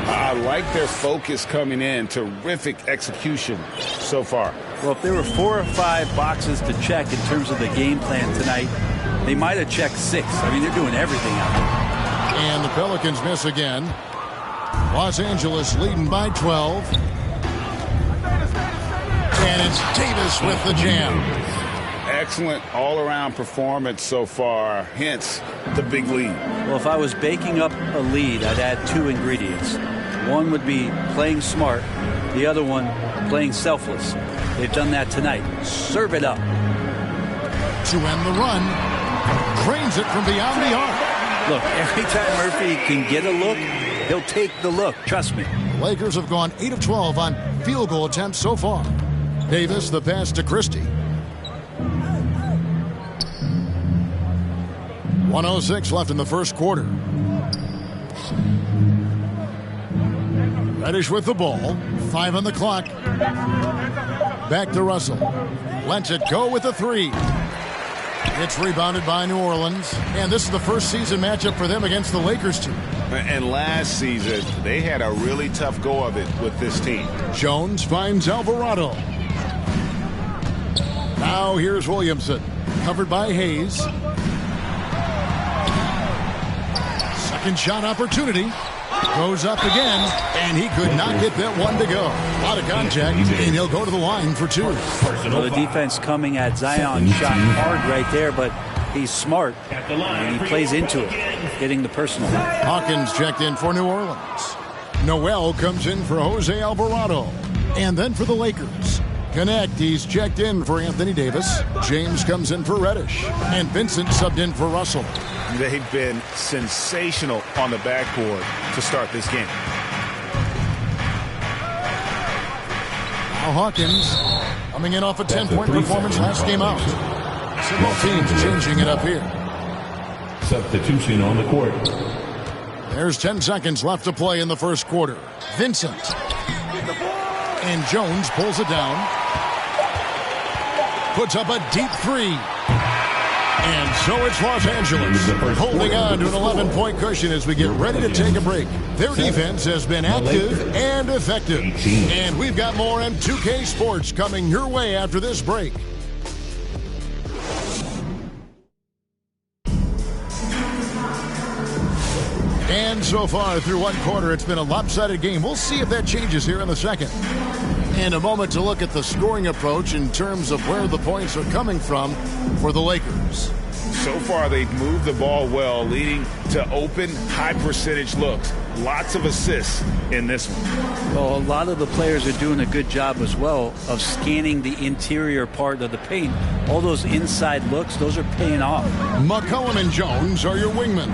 I like their focus coming in. Terrific execution so far. Well, if there were 4 or 5 boxes to check in terms of the game plan tonight, they might have checked 6. I mean, they're doing everything out there. And the Pelicans miss again. Los Angeles leading by 12. And it's Davis with the jam. Excellent all-around performance so far, hence the big lead. Well, if I was baking up a lead, I'd add 2 ingredients. One would be playing smart. The other one, playing selfless. They've done that tonight. Serve it up. To end the run, cranes it from beyond the arc. Look, every time Murphy can get a look, he'll take the look. Trust me. The Lakers have gone 8 of 12 on field goal attempts so far. Davis, the pass to Christie. 1:06 left in the first quarter. Reddish with the ball. 5 on the clock. Back to Russell. Lets it go with the 3. It's rebounded by New Orleans. And this is the first season matchup for them against the Lakers team. And last season, they had a really tough go of it with this team. Jones finds Alvarado. Now here's Williamson. Covered by Hayes. Second shot opportunity. Goes up again, and he could not get that one to go. A lot of contact, and he'll go to the line for 2. Well, the defense coming at Zion shot hard right there, but he's smart, and he plays into it, getting the personal. Hawkins checked in for New Orleans. Noel comes in for Jose Alvarado. And then for the Lakers. Connect, he's checked in for Anthony Davis. James comes in for Reddish. And Vincent subbed in for Russell. They've been sensational on the backboard to start this game. Now Hawkins coming in off a 10-point performance last game out. So both teams changing it up here. Substitution on the court. There's 10 seconds left to play in the first quarter. Vincent. And Jones pulls it down. Puts up a deep 3. And so it's Los Angeles holding on to an 11-point cushion as we get ready to take a break. Their defense has been active and effective. And we've got more M2K Sports coming your way after this break. And so far through one quarter, it's been a lopsided game. We'll see if that changes here in the second. And a moment to look at the scoring approach in terms of where the points are coming from for the Lakers. So far, they've moved the ball well, leading to open, high-percentage looks. Lots of assists in this one. Well, a lot of the players are doing a good job as well of scanning the interior part of the paint. All those inside looks, those are paying off. McCollum and Jones are your wingmen.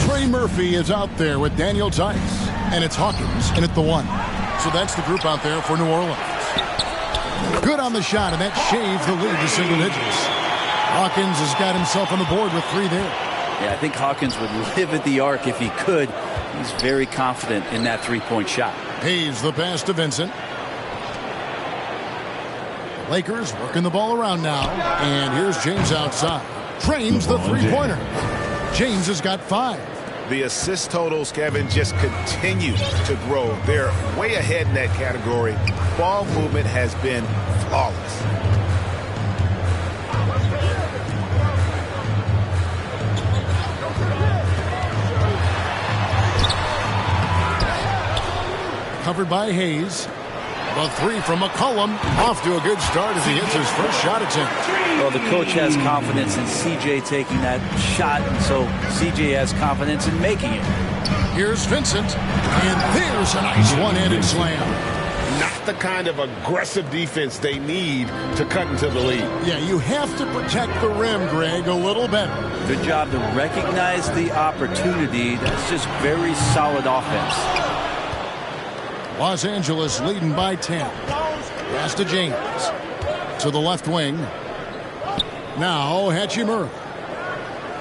Trey Murphy is out there with Daniel Tice. And it's Hawkins in at the 1. So that's the group out there for New Orleans. Good on the shot, and that shaves the lead to single digits. Hawkins has got himself on the board with 3 there. Yeah, I think Hawkins would live at the arc if he could. He's very confident in that 3-point shot. Hayes the pass to Vincent. Lakers working the ball around now. And here's James outside. Trains the 3-pointer. James has got 5. The assist totals, Kevin, just continue to grow. They're way ahead in that category. Ball movement has been flawless. Covered by Hayes. The 3 from McCollum. Off to a good start as he hits his first shot attempt. Well, the coach has confidence in CJ taking that shot, and so CJ has confidence in making it. Here's Vincent. And there's a nice one-handed slam. not the kind of aggressive defense they need to cut into the lead. Yeah, you have to protect the rim, Greg, a little better. Good job to recognize the opportunity. That's just very solid offense. Los Angeles leading by 10. Pass to James. To the left wing. Now Hachimura.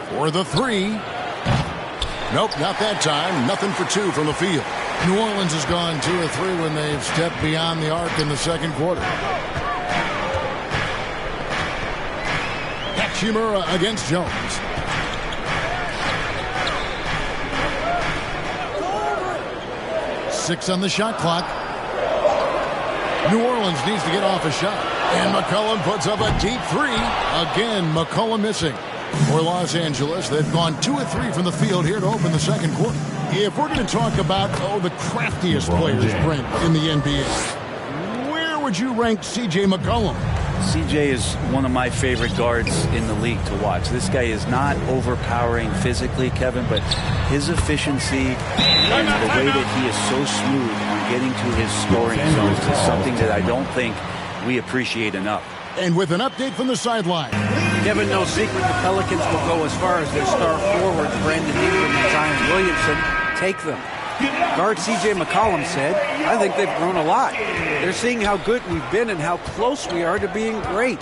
For the three. Nope, not that time. Nothing for two from the field. New Orleans has gone 2 of 3 when they've stepped beyond the arc in the second quarter. Hachimura against Jones. Six on the shot clock. New Orleans needs to get off a shot. And McCollum puts up a deep three. Again, McCollum missing. For Los Angeles, they've gone 2 of 3 from the field here to open the second quarter. If we're going to talk about, the craftiest players, Brent, in the NBA, where would you rank C.J. McCollum? CJ is one of my favorite guards in the league to watch. This guy is not overpowering physically, Kevin, but his efficiency and the way that he is so smooth on getting to his scoring zones is something that I don't think we appreciate enough. And with an update from the sideline. Kevin, no secret the Pelicans will go as far as their star forward, Brandon Ingram and Zion Williamson, take them. Guard C.J. McCollum said, I think they've grown a lot. They're seeing how good we've been and how close we are to being great.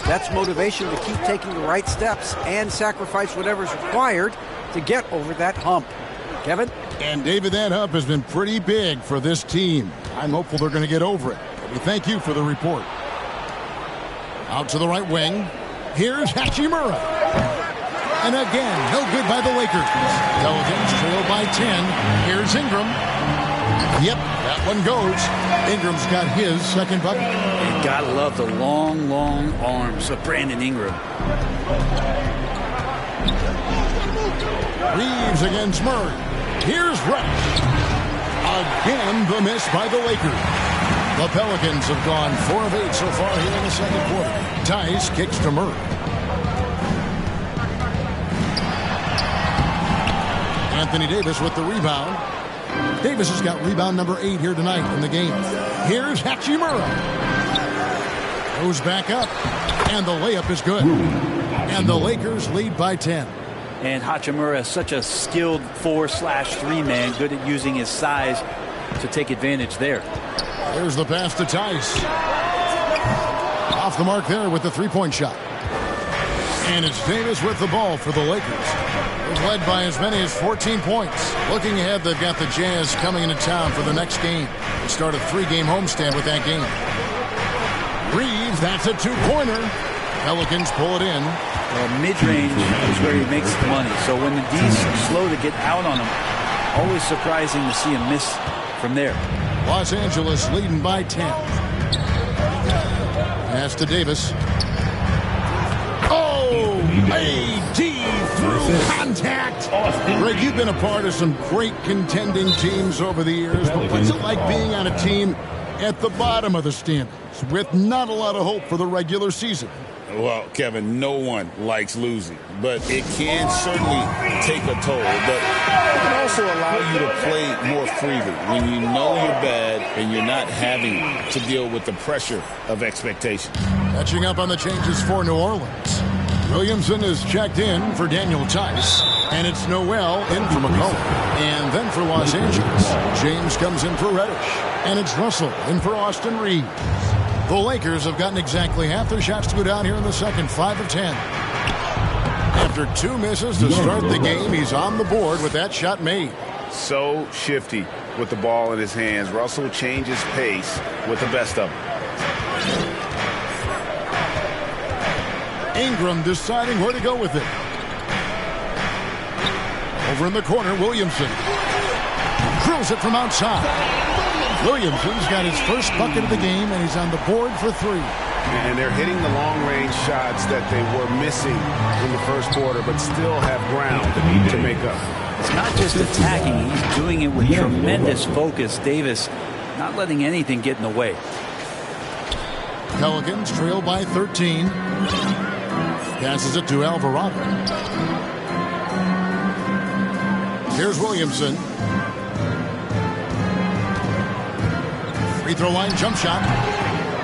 That's motivation to keep taking the right steps and sacrifice whatever's required to get over that hump. Kevin? And David, that hump has been pretty big for this team. I'm hopeful they're going to get over it. We thank you for the report. Out to the right wing. Here's Hachimura. And again, no good by the Lakers. Pelicans trail by 10. Here's Ingram. Yep, that one goes. Ingram's got his second bucket. You gotta love the long, long arms of Brandon Ingram. Reeves against Murray. Here's Rush. Again, the miss by the Lakers. The Pelicans have gone 4 of 8 so far here in the second quarter. Tice kicks to Murray. Anthony Davis with the rebound. Davis has got rebound number 8 here tonight in the game. Here's Hachimura. Goes back up. And the layup is good. And the Lakers lead by 10. And Hachimura is such a skilled 4/3 man, good at using his size to take advantage there. There's the pass to Tice. Off the mark there with the three-point shot. And it's Davis with the ball for the Lakers. They've led by as many as 14 points. Looking ahead, they've got the Jazz coming into town for the next game. They start a 3-game homestand with that game. Reeves, that's a 2-pointer. Pelicans pull it in. Well, mid-range is where he makes the money. So when the D's slow to get out on him, always surprising to see him miss from there. Los Angeles leading by 10. Pass to Davis. Oh, A.D. through contact. Greg, you've been a part of some great contending teams over the years, but what's it like being on a team at the bottom of the standings with not a lot of hope for the regular season? Well, Kevin, no one likes losing, but it can certainly take a toll. But it can also allow you to play more freely when you know you're bad and you're not having to deal with the pressure of expectations. Catching up on the changes for New Orleans. Williamson is checked in for Daniel Tice, and it's Noel in for McCollum. And then for Los Angeles, James comes in for Reddish, and it's Russell in for Austin Reeves. The Lakers have gotten exactly half their shots to go down here in the second, 5 of 10. After 2 misses to start the game, he's on the board with that shot made. So shifty with the ball in his hands. Russell changes pace with the best of them. Ingram deciding where to go with it. Over in the corner, Williamson. Drills it from outside. Williamson's got his first bucket of the game, and he's on the board for 3. And they're hitting the long-range shots that they were missing in the first quarter, but still have ground to make up. It's not just attacking. He's doing it with tremendous focus. Davis not letting anything get in the way. Pelicans trail by 13. Passes it to Alvarado. Here's Williamson. Free throw line jump shot.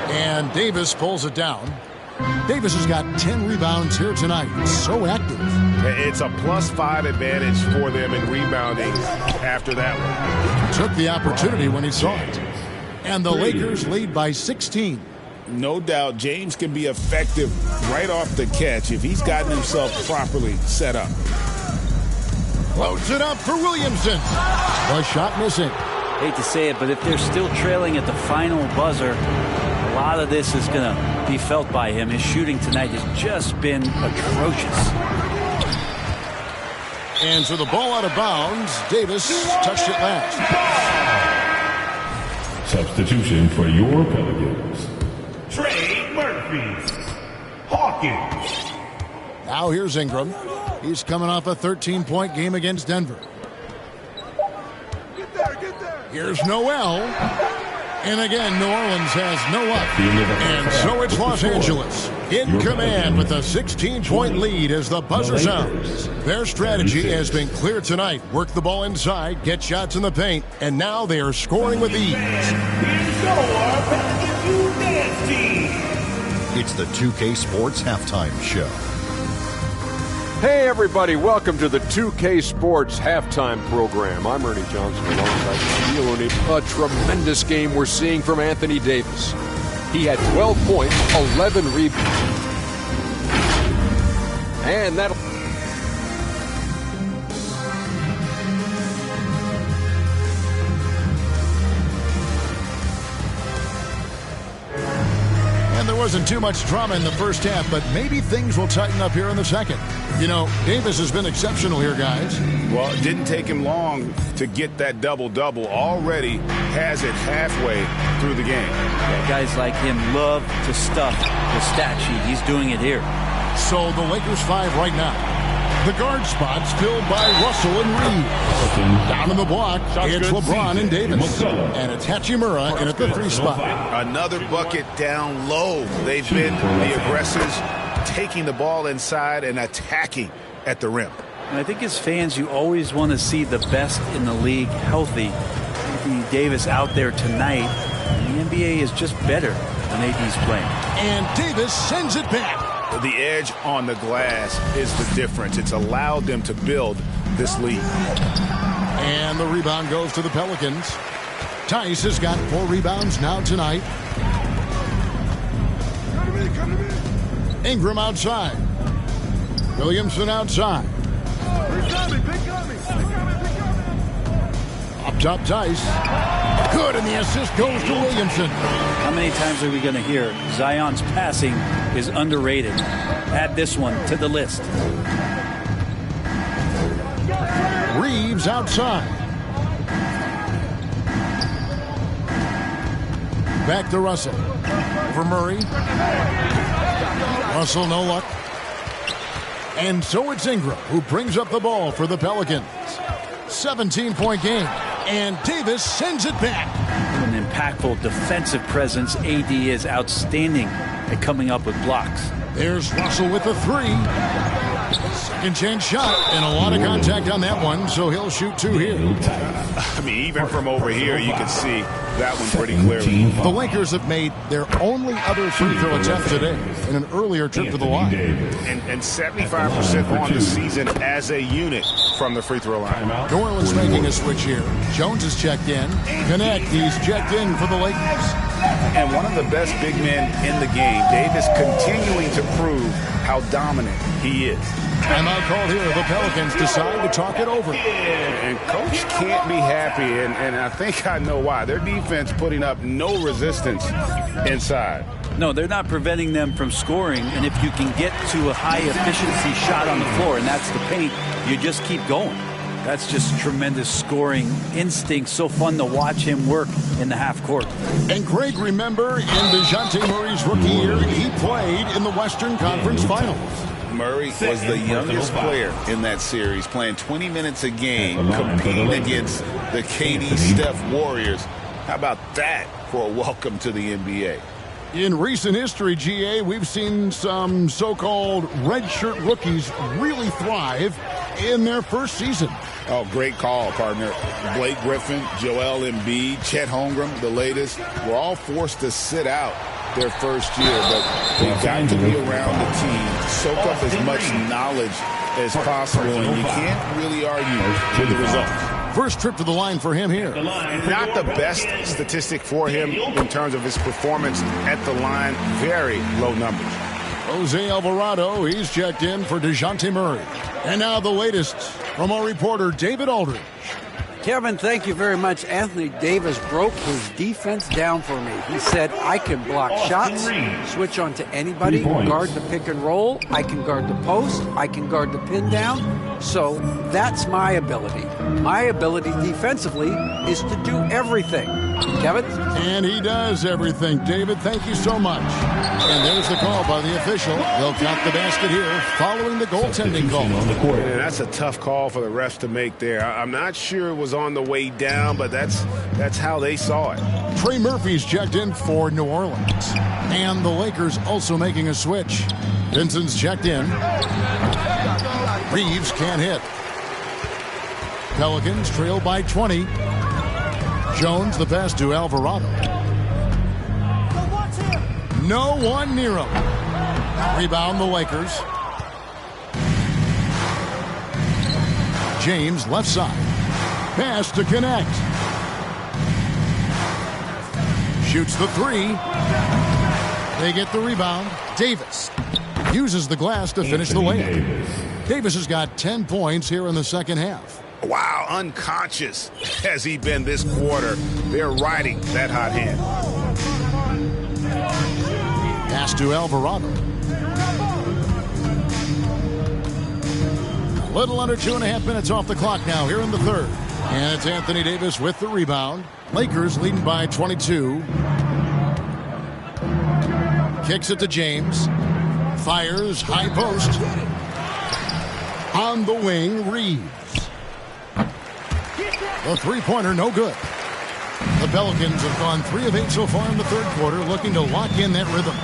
And Davis pulls it down. Davis has got 10 rebounds here tonight. So active. It's a +5 advantage for them in rebounding after that one. Took the opportunity when he saw it. And the Lakers lead by 16. No doubt James can be effective right off the catch if he's gotten himself properly set up. Loads it up for Williamson. The shot missing. Hate to say it, but if they're still trailing at the final buzzer, a lot of this is going to be felt by him. His shooting tonight has just been atrocious. And so the ball out of bounds. Davis touched it last. Substitution for your Pelicans. Trey Murphy. Hawkins. Now here's Ingram. He's coming off a 13-point game against Denver. Here's Noel. And again, New Orleans has no up. And so it's Los Angeles in command with a 16-point lead as the buzzer sounds. Their strategy has been clear tonight. Work the ball inside, get shots in the paint, and now they are scoring with ease. It's the 2K Sports Halftime Show. Hey, everybody. Welcome to the 2K Sports Halftime Program. I'm Ernie Johnson alongside Shaquille O'Neal. A tremendous game we're seeing from Anthony Davis. He had 12 points, 11 rebounds. And that'll... And there wasn't too much drama in the first half, but maybe things will tighten up here in the second. You know, Davis has been exceptional here, guys. Well, it didn't take him long to get that double-double. Already has it halfway through the game. Yeah, guys like him love to stuff the stat sheet. He's doing it here. So the Lakers 5 right now. The guard spots filled by Russell and Reed. Down in the block, it's LeBron and Davis. And it's Hachimura in at the 3 spot. Another bucket down low. They've been the aggressors, taking the ball inside and attacking at the rim. And I think as fans, you always want to see the best in the league healthy. Anthony Davis out there tonight. The NBA is just better when AD's playing. And Davis sends it back. The edge on the glass is the difference. It's allowed them to build this lead. And the rebound goes to the Pelicans. Tice has got 4 rebounds now tonight. Ingram outside. Williamson outside. Up top, Tice. Good, and the assist goes to Williamson. How many times are we going to hear Zion's passing is underrated? Add this one to the list. Reeves outside. Back to Russell. Over Murray. Russell, no luck. And so it's Ingram who brings up the ball for the Pelicans. 17-point game. And Davis sends it back. An impactful defensive presence. AD is outstanding at coming up with blocks. There's Russell with the 3. Second chance shot, and a lot of contact on that one, so he'll shoot 2 here. I mean, even from over here, you can see that one pretty clearly. The Lakers have made their only other free throw attempt today in an earlier trip to the line. And 75% on the season as a unit from the free throw line. New Orleans making a switch here. Jones is checked in. Connect, he's checked in for the Lakers. And one of the best big men in the game, Davis, continuing to prove how dominant he is. Timeout called here. The Pelicans decide to talk it over. And Coach can't be happy, and I think I know why. Their defense putting up no resistance inside. No, they're not preventing them from scoring, and if you can get to a high-efficiency shot on the floor, and that's the paint, you just keep going. That's just tremendous scoring instinct. So fun to watch him work in the half court. And Greg, remember, in DeJounte Murray's rookie year, he played in the Western Conference Finals. Murray was the youngest player in that series, playing 20 minutes a game, competing against the KD Steph Warriors. How about that for a welcome to the NBA? In recent history, GA, we've seen some so-called redshirt rookies really thrive in their first season. Oh, great call, partner. Blake Griffin, Joel Embiid, Chet Holmgren, the latest, were all forced to sit out their first year, but they've got to be around the team, soak up as much knowledge as possible, and you can't really argue with the results. First trip to the line for him here. Not the best statistic for him in terms of his performance at the line. Very low numbers. Jose Alvarado, he's checked in for DeJounte Murray. And now the latest from our reporter, David Aldridge. Kevin, thank you very much. Anthony Davis broke his defense down for me. He said, I can block shots, switch on to anybody, guard the pick and roll, I can guard the post, I can guard the pin down. So that's my ability. My ability defensively is to do everything. Kevin? And he does everything. David, thank you so much. And there's the call by the official. They'll count the basket here following the goaltending call. And that's a tough call for the refs to make there. I'm not sure it was on the way down, but that's how they saw it. Trey Murphy's checked in for New Orleans. And the Lakers also making a switch. Vincent's checked in. Reeves can't hit. Pelicans trail by 20. Jones the pass to Alvarado. No one near him. Rebound the Lakers. James left side. Pass to connect. Shoots the three. They get the rebound. Davis uses the glass to finish the layup. Davis has got 10 points here in the second half. Wow, unconscious has he been this quarter. They're riding that hot hand. Pass to Alvarado. A little under 2.5 minutes off the clock now here in the third. And it's Anthony Davis with the rebound. Lakers leading by 22. Kicks it to James. Fires high post. On the wing, Reeves. The three-pointer, no good. The Pelicans have gone 3 of 8 so far in the third quarter, looking to lock in that rhythm.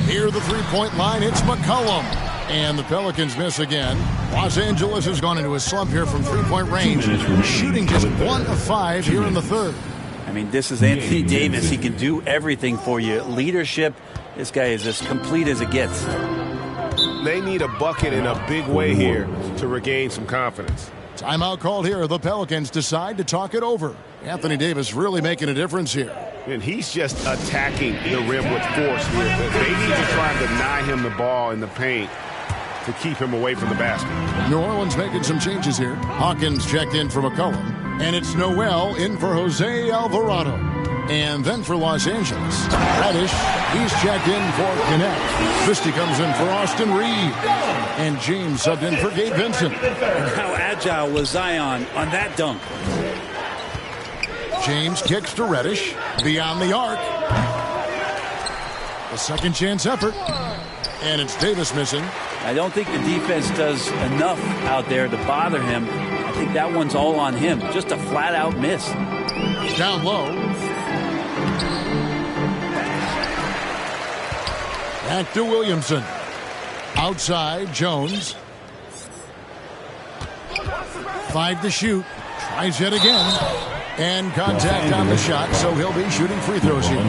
Near the three-point line, it's McCollum. And the Pelicans miss again. Los Angeles has gone into a slump here from three-point range, shooting just 1 of 5 here in the third. I mean, this is Anthony Davis. He can do everything for you. Leadership, this guy is as complete as it gets. They need a bucket in a big way here to regain some confidence. Timeout called here. The Pelicans decide to talk it over. Anthony Davis really making a difference here. And he's just attacking the rim with force here. They need to try and deny him the ball in the paint to keep him away from the basket. New Orleans making some changes here. Hawkins checked in for McCollum. And it's Noel in for Jose Alvarado. And then for Los Angeles, Reddish, he's checked in for Connect. Christie comes in for Austin Reed. And James subbed in for Gabe Vincent. And how agile was Zion on that dunk? James kicks to Reddish. Beyond the arc. A second chance effort. And it's Davis missing. I don't think the defense does enough out there to bother him. I think that one's all on him. Just a flat-out miss. Down low. Back to Williamson. Outside, Jones. 5 to shoot. Tries yet again. And contact on the shot, so he'll be shooting free throws here.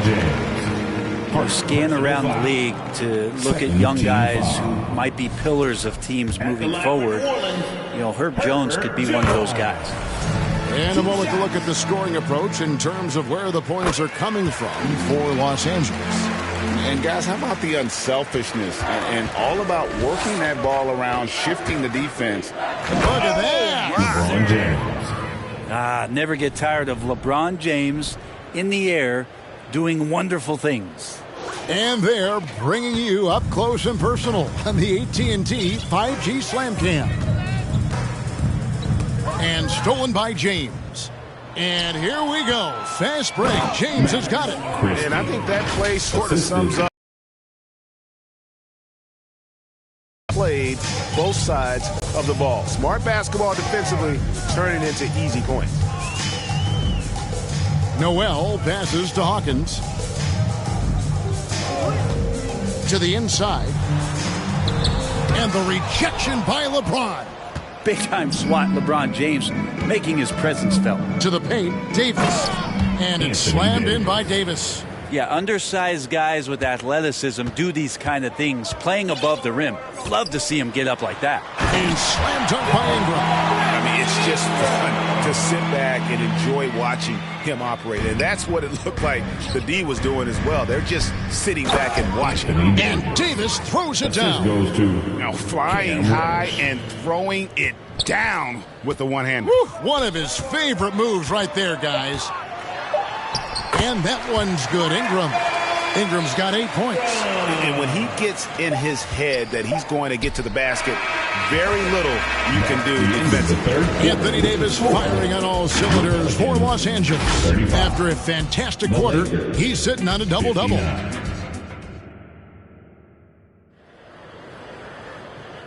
Or scan around the league to look at young guys who might be pillars of teams moving forward. You know, Herb Jones could be one of those guys. And a moment to look at the scoring approach in terms of where the points are coming from for Los Angeles. And guys, how about the unselfishness and all about working that ball around, shifting the defense. Look at that. LeBron James. Never get tired of LeBron James in the air doing wonderful things. And they're bringing you up close and personal on the AT&T 5G Slam Cam. And stolen by James. And here we go. Fast break. James has got it. And I think that play sort of sums up. Played both sides of the ball. Smart basketball defensively, turning into easy points. Noel passes to Hawkins. To the inside. And the rejection by LeBron. big-time SWAT LeBron James making his presence felt. To the paint, Davis. And it's slammed in by Davis. Yeah, undersized guys with athleticism do these kind of things, playing above the rim. Love to see him get up like that. And slam dunk by Ingram. I mean, it's just fun to sit back and enjoy watching him operate. And that's what it looked like the D was doing as well. They're just sitting back and watching. And Davis throws it down. Goes to now flying high and throwing it down with the one hand. One of his favorite moves right there, guys. And that one's good. Ingram's got 8 points. And when he gets in his head that he's going to get to the basket, very little you can do defensively. Anthony Davis firing on all cylinders for Los Angeles. After a fantastic quarter, he's sitting on a double-double.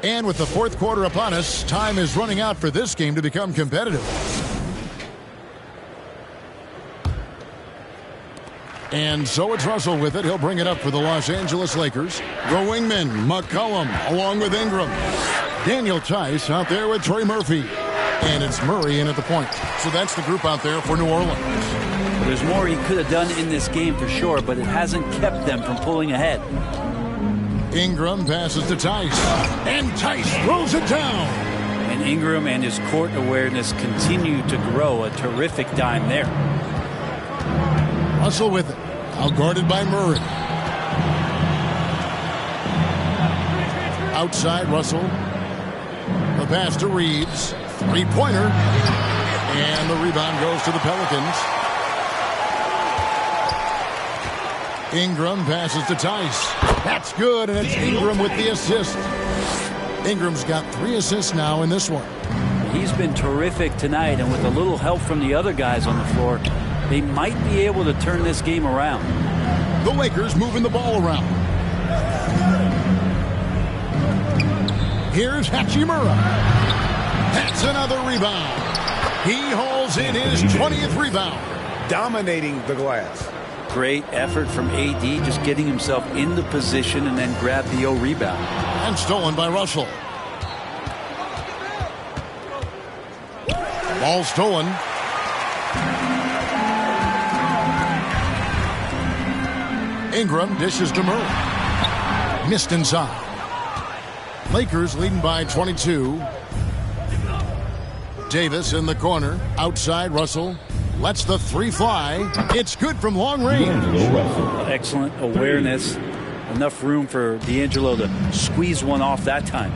And with the fourth quarter upon us, time is running out for this game to become competitive. And so it's Russell with it. He'll bring it up for the Los Angeles Lakers. The wingman, McCollum, along with Ingram. Daniel Tice out there with Trey Murphy. And it's Murray in at the point. So that's the group out there for New Orleans. Well, there's more he could have done in this game for sure, but it hasn't kept them from pulling ahead. Ingram passes to Tice. And Tice throws it down. And Ingram and his court awareness continue to grow. A terrific dime there. Russell with it. Out guarded by Murray. Outside Russell. The pass to Reeves. Three-pointer. And the rebound goes to the Pelicans. Ingram passes to Tice. That's good, and it's Ingram with the assist. Ingram's got 3 assists now in this one. He's been terrific tonight, and with a little help from the other guys on the floor, they might be able to turn this game around. The Lakers moving the ball around. Here's Hachimura. That's another rebound. He hauls in his 20th rebound. Dominating the glass. Great effort from AD, just getting himself in the position and then grab the rebound. And stolen by Russell. Ball stolen. Ingram dishes to Murray. Missed inside. Lakers leading by 22. Davis in the corner. Outside Russell. Lets the three fly. It's good from long range. Excellent awareness. Enough room for D'Angelo to squeeze one off that time.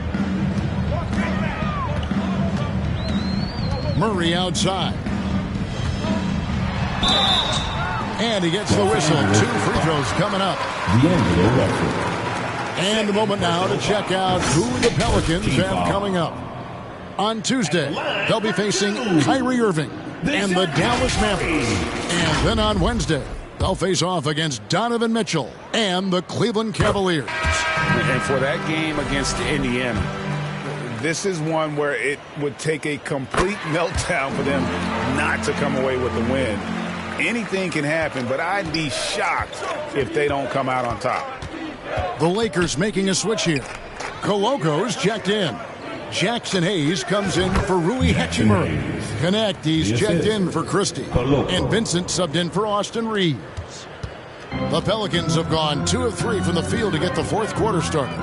Murray outside. And he gets the whistle. 2 free throws coming up. And a moment now to check out who the Pelicans have coming up. On Tuesday, they'll be facing Kyrie Irving and the Dallas Mavericks. And then on Wednesday, they'll face off against Donovan Mitchell and the Cleveland Cavaliers. And for that game against Indiana, this is one where it would take a complete meltdown for them not to come away with the win. Anything can happen, but I'd be shocked if they don't come out on top. The Lakers making a switch here. Coloco's checked in. Jackson Hayes comes in for Rui Hachimura. Connect, he's checked in for Christie. And Vincent subbed in for Austin Reeves. The Pelicans have gone 2 of 3 from the field to get the fourth quarter started.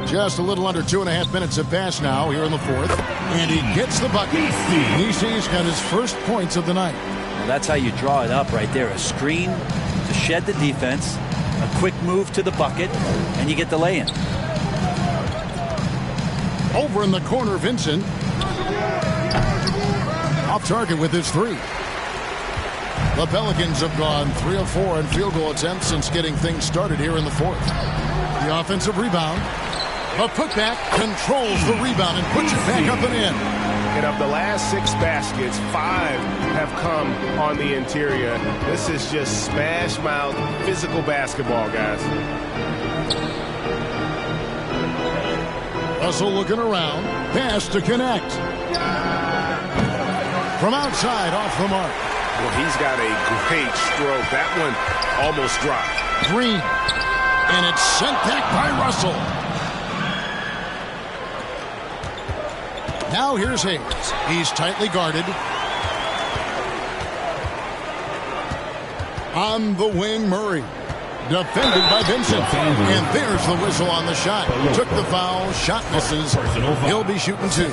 Just a little under 2.5 minutes have passed now here in the fourth. And he gets the bucket. Nisi's got his first points of the night. Well, that's how you draw it up right there. A screen to shed the defense. A quick move to the bucket, and you get the lay-in. Over in the corner, Vincent. Off target with his 3. The Pelicans have gone 3 of 4 in field goal attempts since getting things started here in the fourth. The offensive rebound. A putback controls the rebound and puts it back up and in. And of the last 6 baskets, 5 have come on the interior. This is just smash mouth physical basketball, guys. Russell looking around. Pass to connect. From outside, off the mark. Well, he's got a great stroke. That one almost dropped. Green. And it's sent back by Russell. Now here's Hayes. He's tightly guarded. On the wing, Murray. Defended by Vincent. And there's the whistle on the shot. Took the foul. Shot misses. He'll be shooting 2.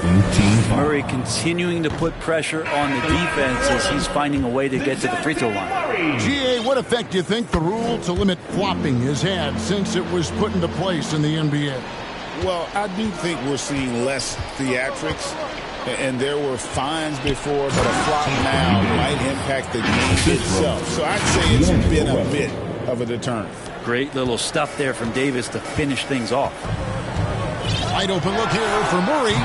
Murray continuing to put pressure on the defense as he's finding a way to get to the free throw line. GA, what effect do you think the rule to limit flopping has had since it was put into place in the NBA? Well, I do think we're seeing less theatrics. And there were fines before, but a flop now might impact the game itself. So I'd say it's been a bit of a deterrent. Great little stuff there from Davis to finish things off. Wide open look here for Murray.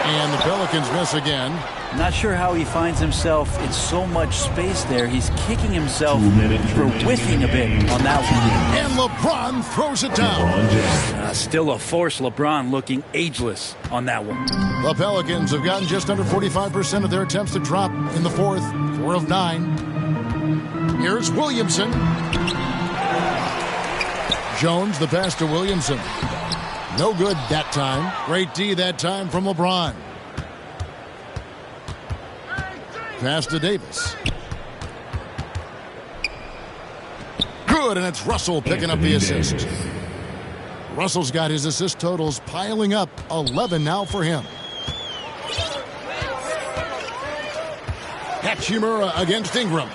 And the Pelicans miss again. Not sure how he finds himself in so much space there. He's kicking himself for whiffing a bit on that one. And LeBron throws it down. Still a force. LeBron looking ageless on that one. The Pelicans have gotten just under 45% of their attempts to drop in the fourth. 4 of 9. Here's Williamson. Jones, the pass to Williamson. No good that time. Great D that time from LeBron. Pass to Davis. Good, and it's Russell picking up the assist. Russell's got his assist totals piling up. 11 now for him. Hachimura against Ingram.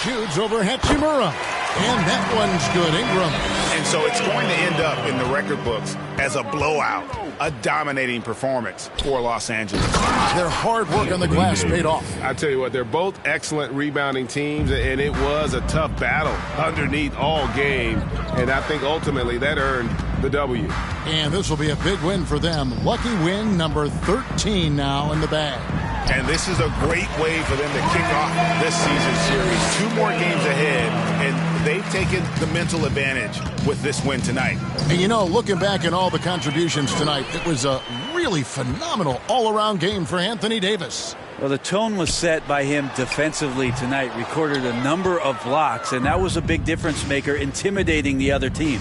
Shoots over Hachimura. And that one's good, Ingram. And so it's going to end up in the record books as a blowout, a dominating performance for Los Angeles. Their hard work on the glass paid off. I tell you what, they're both excellent rebounding teams, and it was a tough battle underneath all game. And I think ultimately that earned the W. And this will be a big win for them. Lucky win number 13 now in the bag. And this is a great way for them to kick off this season series. 2 more games ahead, and they've taken the mental advantage with this win tonight. And you know, looking back at all the contributions tonight, it was a really phenomenal all-around game for Anthony Davis. Well, the tone was set by him defensively tonight. Recorded a number of blocks, and that was a big difference maker, intimidating the other team.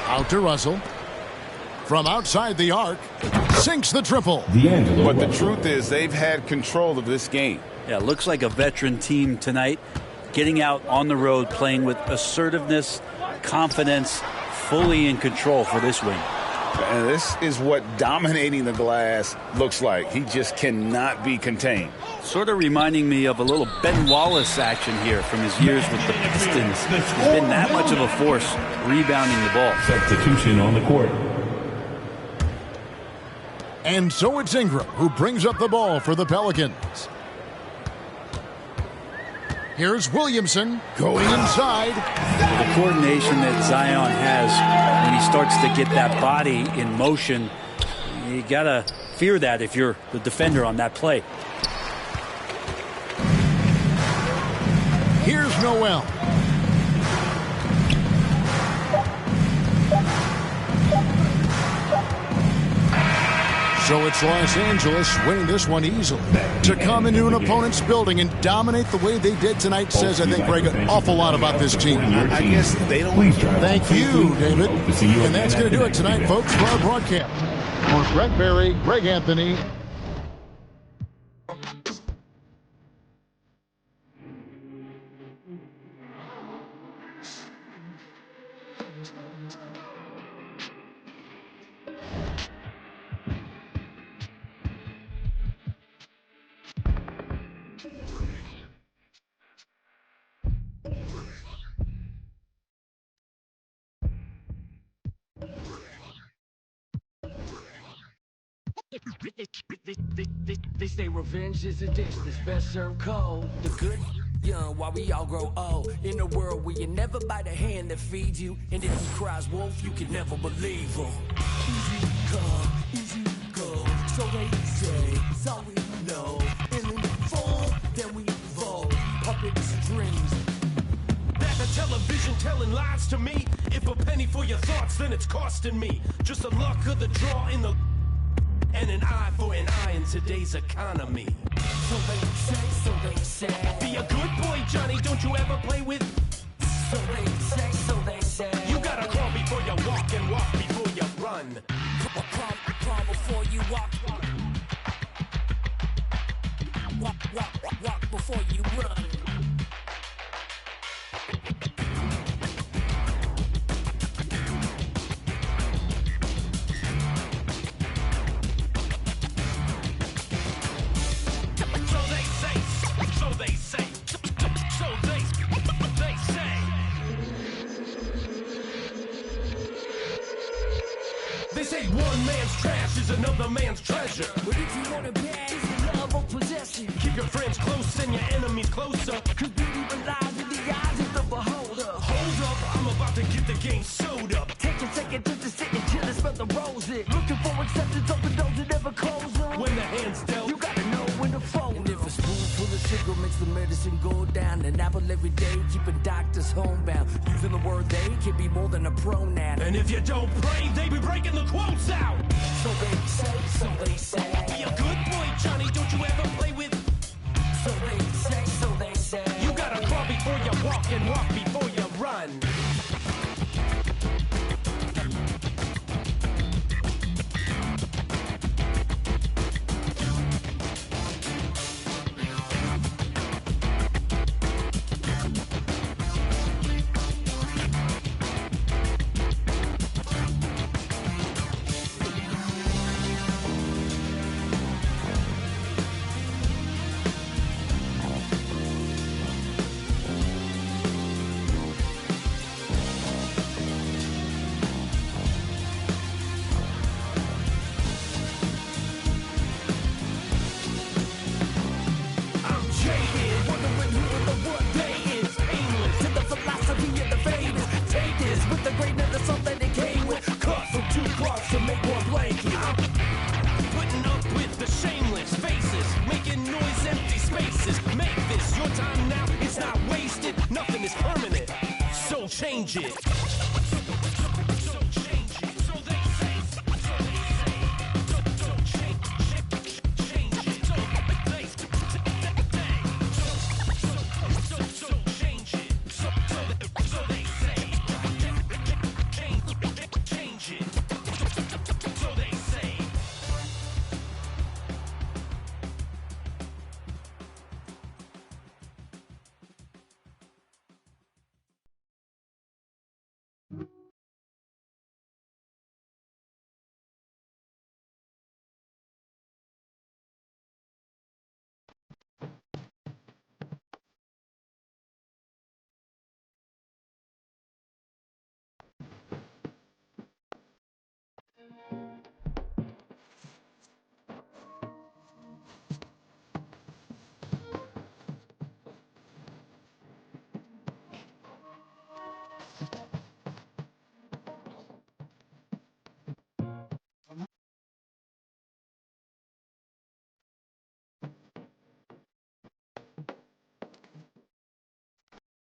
Out to Russell. From outside the arc, sinks the triple. But the truth is they've had control of this game. Yeah, looks like a veteran team tonight, getting out on the road, playing with assertiveness, confidence, fully in control for this win. And this is what dominating the glass looks like. He just cannot be contained. Sort of reminding me of a little Ben Wallace action here from his years with the Pistons. He's been that much of a force rebounding the ball. Substitution on the court. And so it's Ingram who brings up the ball for the Pelicans. Here's Williamson going inside. The coordination that Zion has when he starts to get that body in motion, you got to fear that if you're the defender on that play. Here's Noel. So it's Los Angeles winning this one easily. To come into an opponent's building and dominate the way they did tonight says, I think, Greg, an awful lot about this team. I guess they don't. Thank you, David. And that's going to do it tonight, folks, for our broadcast. For Greg Berry, Greg Anthony. They say revenge is a dish that's best served cold. The good young while we all grow old. In a world where you never bite the hand that feeds you, and if he cries wolf, you can never believe him. Easy come, easy go. So they say, so we know. And in the fall, then we fold. Puppet strings. That the television telling lies to me. If a penny for your thoughts, then it's costing me. Just the luck of the draw in the. And an eye for an eye in today's economy. So they say. Be a good boy, Johnny, don't you ever play with. So they say. You gotta crawl before you walk and walk before you run. you walk. Walk before you run. So they say, so they say, so they say. They say one man's trash is another man's treasure. But if you want it bad, is it love or possession? Keep your friends close and your enemies closer. Cause beauty relies in the eyes of the beholder. Hold up, I'm about to get the game sewed up. Take a second just to sit and chill and smell the roses. Looking for acceptance, open doors that never close them. When the hand's dealt, you gotta know when to fold. And if a spoonful of sugar makes the medicine go down, an apple every day, keeping doctors homebound. Using the word they can be more than a pronoun. And if you don't pray, they be breaking the quotes out. So they say, so they say. Be a good boy, Johnny, don't you ever play with. So they say, so they say. You gotta crawl before you walk and walk before you run. Change it.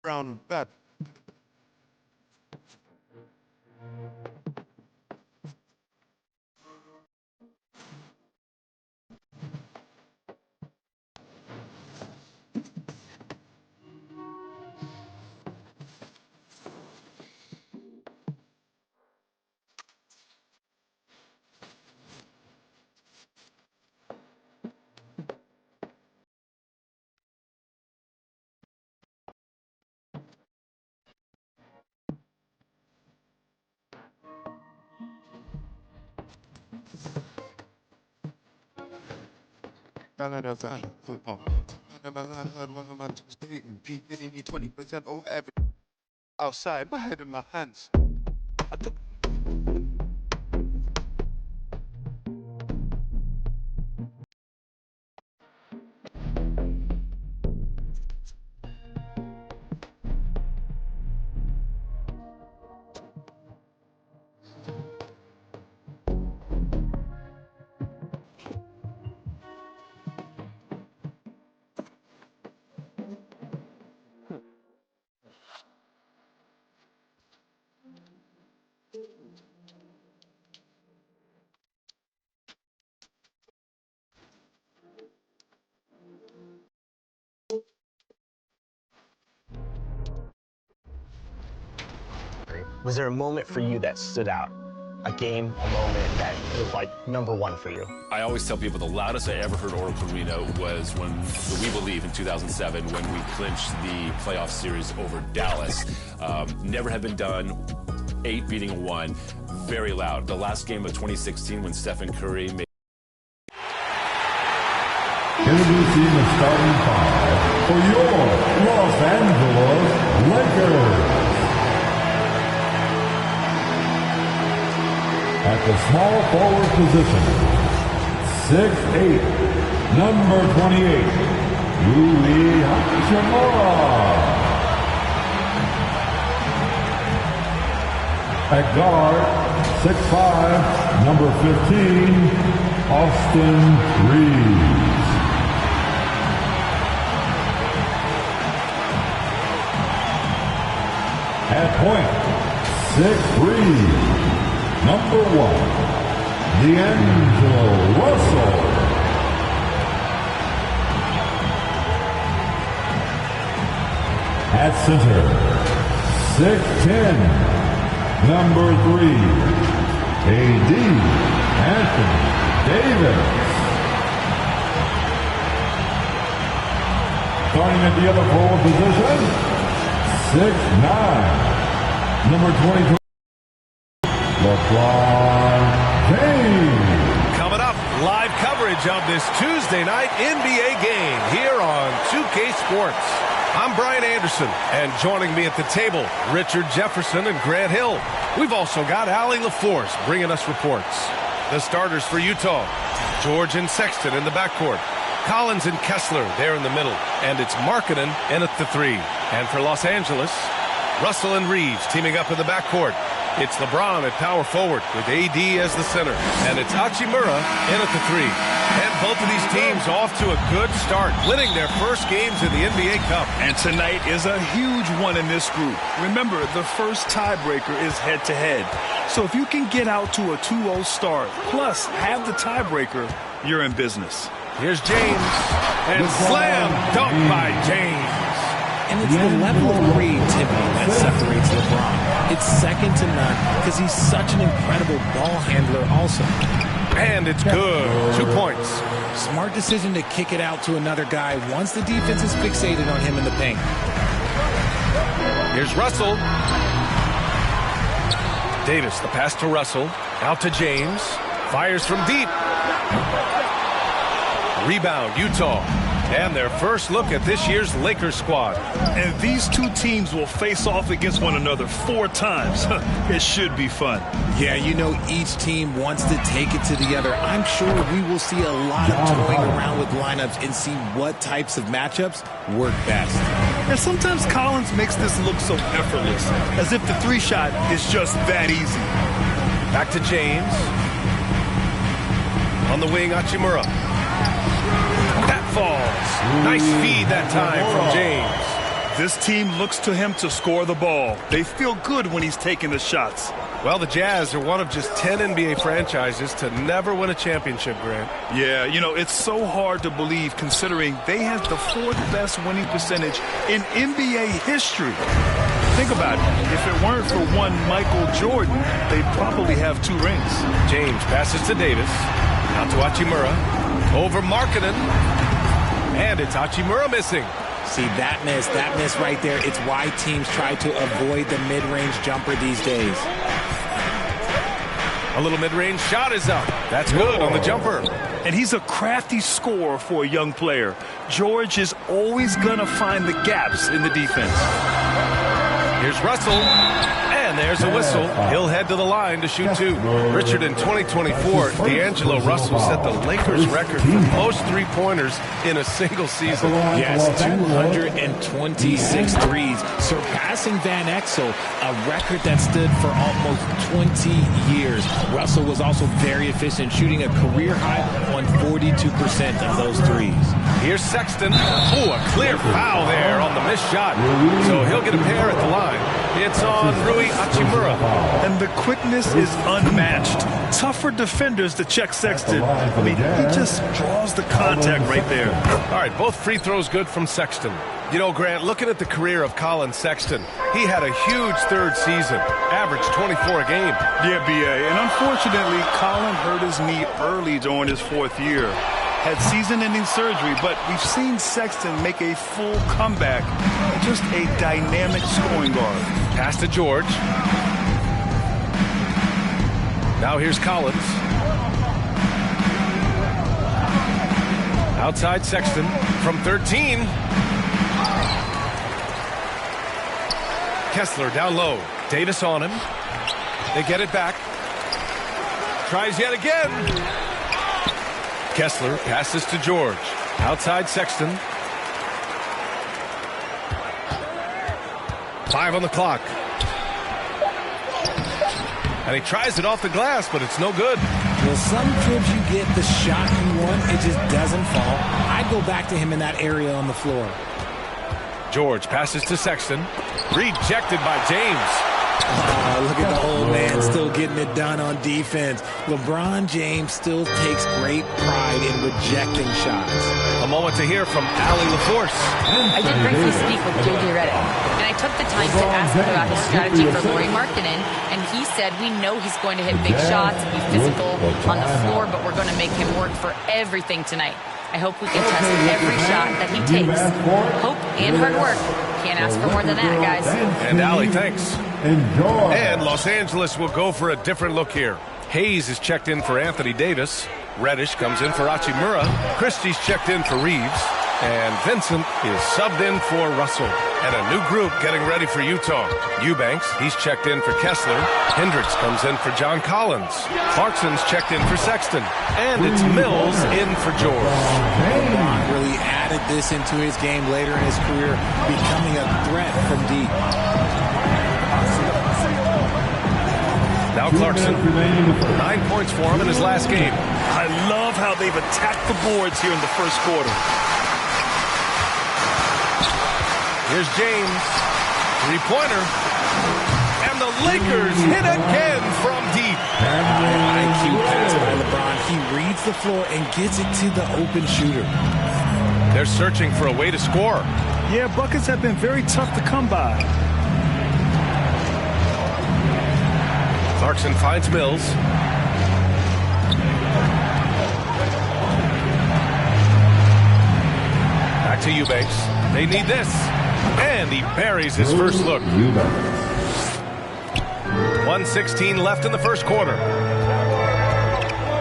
Brown bat. Football. 20% over average. Outside, my head in my hands. Was there a moment for you that stood out? a game, a moment that was like #1 for you? I always tell people the loudest I ever heard Oracle Arena was when the We Believe in 2007 when we clinched the playoff series over Dallas. Never had been done. 8 beating 1. Very loud. The last game of 2016 when Stephen Curry made. Introducing the starting five for your Los Angeles Lakers. At the small forward position, 6'8", number 28, Rui Hachimura. At guard, 6'5", number 15, Austin Reeves. At point, 6'3", number 1, D'Angelo Russell. At center, 6'10", number 3, A.D. Anthony Davis. Starting at the other forward position, 6'9", number 22, LeBron James. Coming up, live coverage of this Tuesday night NBA game here on 2K Sports. I'm Brian Anderson, and joining me at the table, Richard Jefferson and Grant Hill. We've also got Allie LaForce bringing us reports. The starters for Utah, George and Sexton in the backcourt. Collins and Kessler there in the middle. And it's Markkanen in at the 3. And for Los Angeles, Russell and Reeves teaming up in the backcourt. It's LeBron at power forward with AD as the center. And it's Hachimura in at the 3. And both of these teams off to a good start, winning their first games in the NBA Cup. And tonight is a huge one in this group. Remember, the first tiebreaker is head-to-head. So if you can get out to a 2-0 start, plus have the tiebreaker, you're in business. Here's James. And slam dunk by James. And it's the level of creativity that separates LeBron. It's second to none because he's such an incredible ball handler also. And it's good. 2 points. Smart decision to kick it out to another guy once the defense is fixated on him in the paint. Here's Russell. Davis, the pass to Russell. Out to James. Fires from deep. Rebound, Utah. And their first look at this year's Lakers squad. And these two teams will face off against one another 4 times. It should be fun. Yeah, you know, each team wants to take it to the other. I'm sure we will see a lot of toying around with lineups and see what types of matchups work best. And sometimes Collins makes this look so effortless, as if the 3-shot is just that easy. Back to James. On the wing, Hachimura. That falls. Nice feed that time from James. This team looks to him to score the ball. They feel good when he's taking the shots. Well, the Jazz are one of just 10 NBA franchises to never win a championship, Grant. Yeah, you know, it's so hard to believe considering they have the 4th best winning percentage in NBA history. Think about it. If it weren't for one Michael Jordan, they'd probably have 2 rings. James passes to Davis. Out to Hachimura. Over Markkanen. And it's Hachimura missing. See, that miss right there, it's why teams try to avoid the mid-range jumper these days. A little mid-range shot is up. That's good on the jumper. And he's a crafty scorer for a young player. George is always going to find the gaps in the defense. Here's Russell. And there's a whistle. He'll head to the line to shoot 2. Richard, in 2024, D'Angelo Russell set the Lakers record for most three-pointers in a single season. Yes, 226 threes, surpassing Van Exel, a record that stood for almost 20 years. Russell was also very efficient, shooting a career high on 42% of those threes. Here's Sexton. Ooh, a clear foul there on the missed shot. So he'll get a pair at the line. It's on Rui Hachimura. And the quickness is unmatched. Tough for defenders to check Sexton. I mean, he just draws the contact right there. All right, both free throws good from Sexton. You know, Grant, looking at the career of Colin Sexton, he had a huge third season, averaged 24 a game. Yeah, B.A., and unfortunately, Colin hurt his knee early during his fourth year. Had season-ending surgery, but we've seen Sexton make a full comeback. Just a dynamic scoring guard. Pass to George. Now here's Collins. Outside Sexton from 13. Kessler down low. Davis on him. They get it back. Tries yet again. Kessler passes to George. Outside Sexton. 5 on the clock. And he tries it off the glass, but it's no good. Well, some trips you get the shot you want, it just doesn't fall. I'd go back to him in that area on the floor. George passes to Sexton. Rejected by James. Oh, look at the old man still getting it done on defense. LeBron James still takes great pride in rejecting shots. A moment to hear from Allie LaForce. I did briefly speak with J.J. Redick, and I took the time to ask him about his strategy for Lauri Markkanen, and he said, we know he's going to hit big shots, be physical on the floor, but we're going to make him work for everything tonight. I hope we can test every shot that he takes. Hope and hard work. Can't ask for more than that, guys. And Allie, thanks. And Los Angeles will go for a different look here. Hayes is checked in for Anthony Davis. Reddish comes in for Hachimura. Christie's checked in for Reeves. And Vincent is subbed in for Russell. And a new group getting ready for Utah. Eubanks, he's checked in for Kessler. Hendricks comes in for John Collins. Clarkson's checked in for Sexton. And it's Mills in for George. LeBron really added this into his game later in his career, becoming a threat from deep. Now Clarkson, 9 points for him in his last game. I love how they've attacked the boards here in the first quarter. Here's James, three-pointer, and the Lakers hit again from deep. IQ pass by LeBron. He reads the floor and gets it to the open shooter. They're searching for a way to score. Yeah, buckets have been very tough to come by. Clarkson finds Mills. Back to Eubanks. They need this. And he buries his first look. 1:16 left in the first quarter.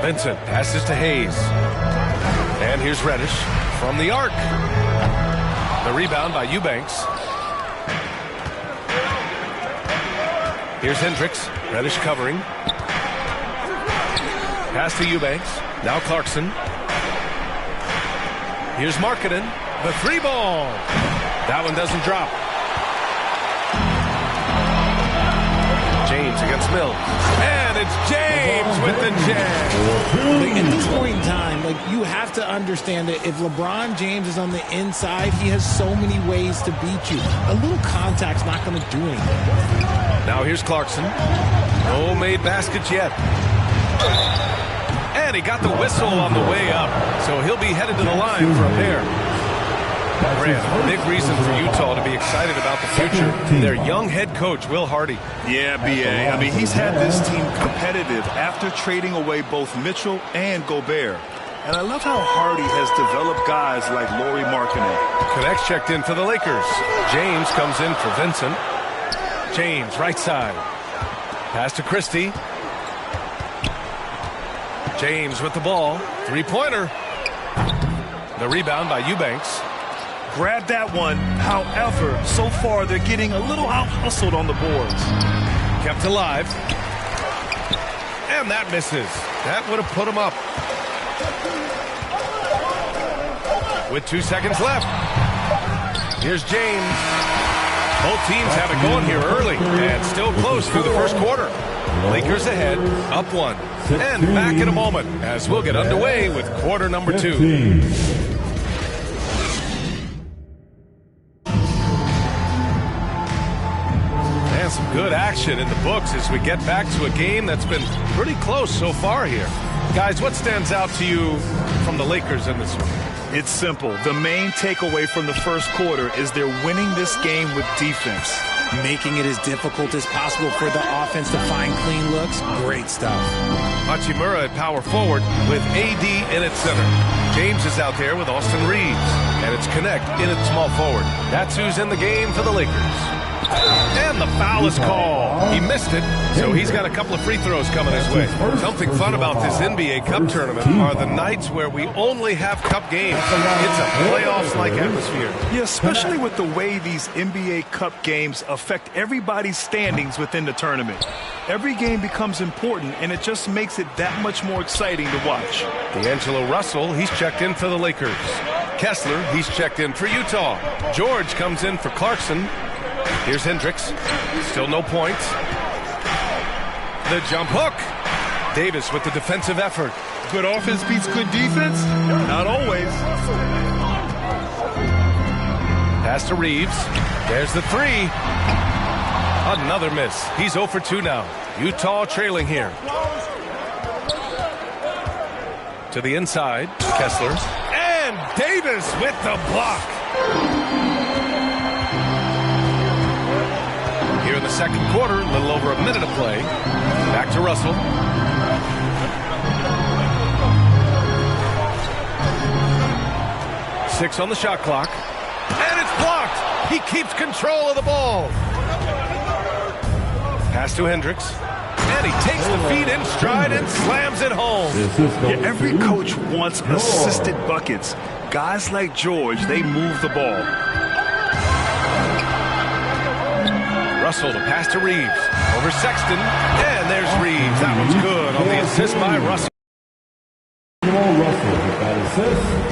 Vincent passes to Hayes. And here's Reddish from the arc. The rebound by Eubanks. Here's Hendricks. Reddish covering. Pass to Eubanks. Now Clarkson. Here's Markkanen. The three ball. That one doesn't drop. James against Mills. And it's James with the jam. Like, at this point in time, you have to understand that if LeBron James is on the inside, he has so many ways to beat you. A little contact's not going to do anything. Now here's Clarkson. No made baskets yet. And he got the whistle on the way up. So he'll be headed to the line for a pair. Grant, big reason for Utah to be excited about the future. Their young head coach, Will Hardy. Yeah, B.A. I mean, he's had this team competitive after trading away both Mitchell and Gobert. And I love how Hardy has developed guys like Lauri Markkanen. Connects checked in for the Lakers. James comes in for Vincent. James, right side. Pass to Christie. James with the ball. Three-pointer. The rebound by Eubanks. Grab that one. However, so far they're getting a little out-hustled on the boards. Kept alive. And that misses. That would have put him up. With 2 seconds left. Here's James. Both teams have it going here early and still close through the first quarter. Lakers ahead, up one. And back in a moment as we'll get underway with quarter number 2. action in the books as we get back to a game that's been pretty close so far here. Guys, what stands out to you from the Lakers in this one? It's simple. The main takeaway from the first quarter is they're winning this game with defense. Making it as difficult as possible for the offense to find clean looks. Great stuff. Hachimura at power forward with AD in its center. James is out there with Austin Reeves. And it's Connect in at small forward. That's who's in the game for the Lakers. And the foul is called. He missed it, so he's got a couple of free throws coming his way. Something fun about this NBA Cup tournament are the nights where we only have Cup games. It's a playoffs-like atmosphere. Yeah, especially with the way these NBA Cup games affect everybody's standings within the tournament. Every game becomes important, and it just makes it that much more exciting to watch. D'Angelo Russell, he's checked in for the Lakers. Kessler, he's checked in for Utah. George comes in for Clarkson. Here's Hendricks. Still no points. The jump hook. Davis with the defensive effort. Good offense beats good defense? Not always. Pass to Reeves. There's the three. Another miss. He's 0 for 2 now. Utah trailing here. To the inside. Kessler. And Davis with the block. Here in the second quarter, a little over a minute of play. Back to Russell. Six on the shot clock. And it's blocked. He keeps control of the ball. Pass to Hendricks. And he takes the feed in stride and slams it home. Yeah, every coach wants assisted buckets. Guys like George, they move the ball. Russell to pass to Reeves. Over Sexton. And there's Reeves. That one's good on the assist by Russell.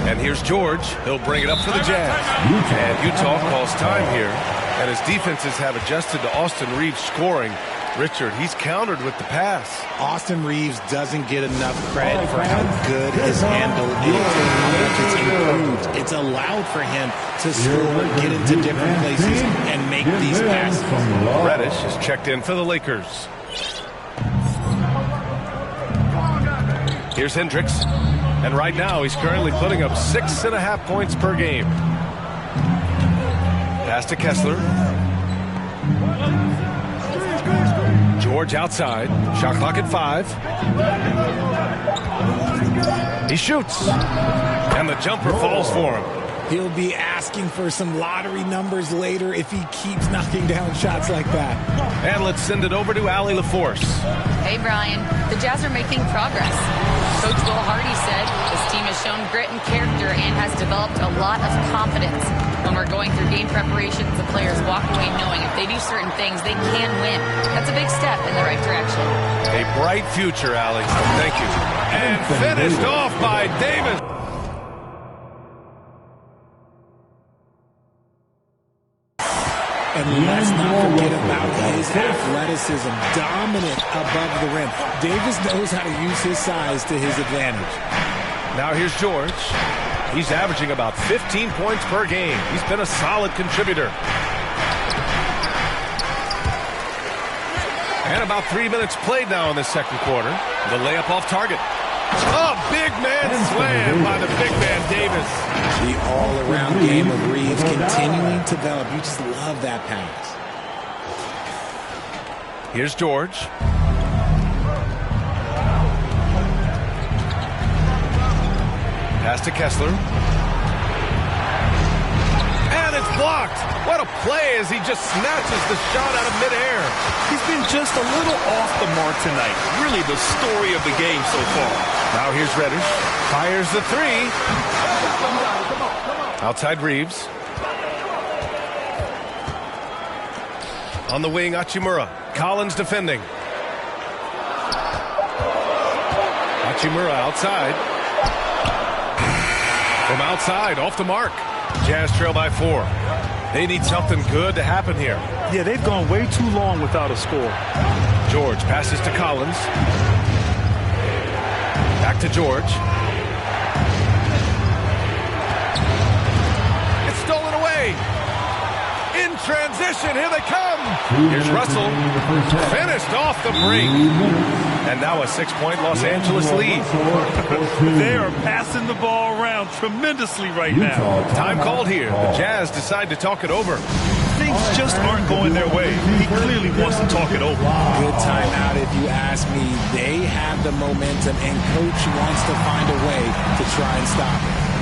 And here's George. He'll bring it up for the Jazz. And Utah calls time here. And his defenses have adjusted to Austin Reeves scoring. Richard, he's countered with the pass. Austin Reeves doesn't get enough credit for how good his handle is, how much it's improved. It's allowed for him to score, get into different places, and make these passes. Reddish is checked in for the Lakers. Here's Hendricks. And right now, he's currently putting up 6.5 points per game. Pass to Kessler. George outside. Shot clock at 5. He shoots. And the jumper falls for him. He'll be asking for some lottery numbers later if he keeps knocking down shots like that. And let's send it over to Allie LaForce. Hey, Brian. The Jazz are making progress. Coach Will Hardy said this team has shown grit and character and has developed a lot of confidence. When we're going through game preparations, the players walk away knowing if they do certain things, they can win. That's a big step in the right direction. A bright future, Allie. Thank you. And finished off by Davis. And let's not forget about his athleticism, dominant above the rim. Davis knows how to use his size to his advantage. Now here's George. He's averaging about 15 points per game. He's been a solid contributor. And about 3 minutes played now in the second quarter. The layup off target. Oh, big man slam by the big man Davis. The all-around game of Reeves continuing to develop. You just love that pass. Here's George. Pass to Kessler. And it's blocked. What a play as he just snatches the shot out of midair. He's been just a little off the mark tonight. Really the story of the game so far. Now here's Reddish. Fires the three. Outside Reeves. On the wing, Hachimura. Collins defending. Hachimura outside. From outside, off the mark. Jazz trail by 4. They need something good to happen here. Yeah, they've gone way too long without a score. George passes to Collins. Back to George. It's stolen away. In transition. Here they come. Here's Russell. Finished off the break. And now a 6-point Los Angeles lead. They are passing the ball around tremendously right now. Time called here. The Jazz decide to talk it over. Things just aren't going their way. He clearly wants to talk it over. Good timeout if you ask me. They have the momentum, and Coach wants to find a way to try and stop it.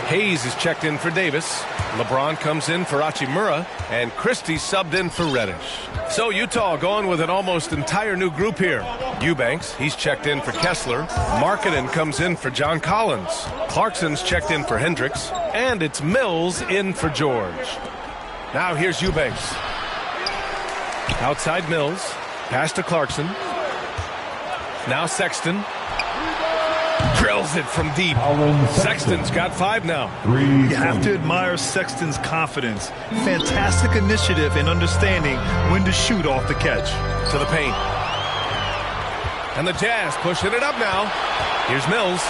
Hayes is checked in for Davis. LeBron comes in for Hachimura, and Christie subbed in for Reddish. So Utah going with an almost entire new group here. Eubanks, he's checked in for Kessler. Markkanen comes in for John Collins. Clarkson's checked in for Hendricks. And it's Mills in for George. Now here's Eubanks. Outside Mills. Pass to Clarkson. Now Sexton. Drills it from deep. Sexton's got 5 now. You have to admire Sexton's confidence. Fantastic initiative in understanding when to shoot off the catch. To the paint. And the Jazz pushing it up now. Here's Mills.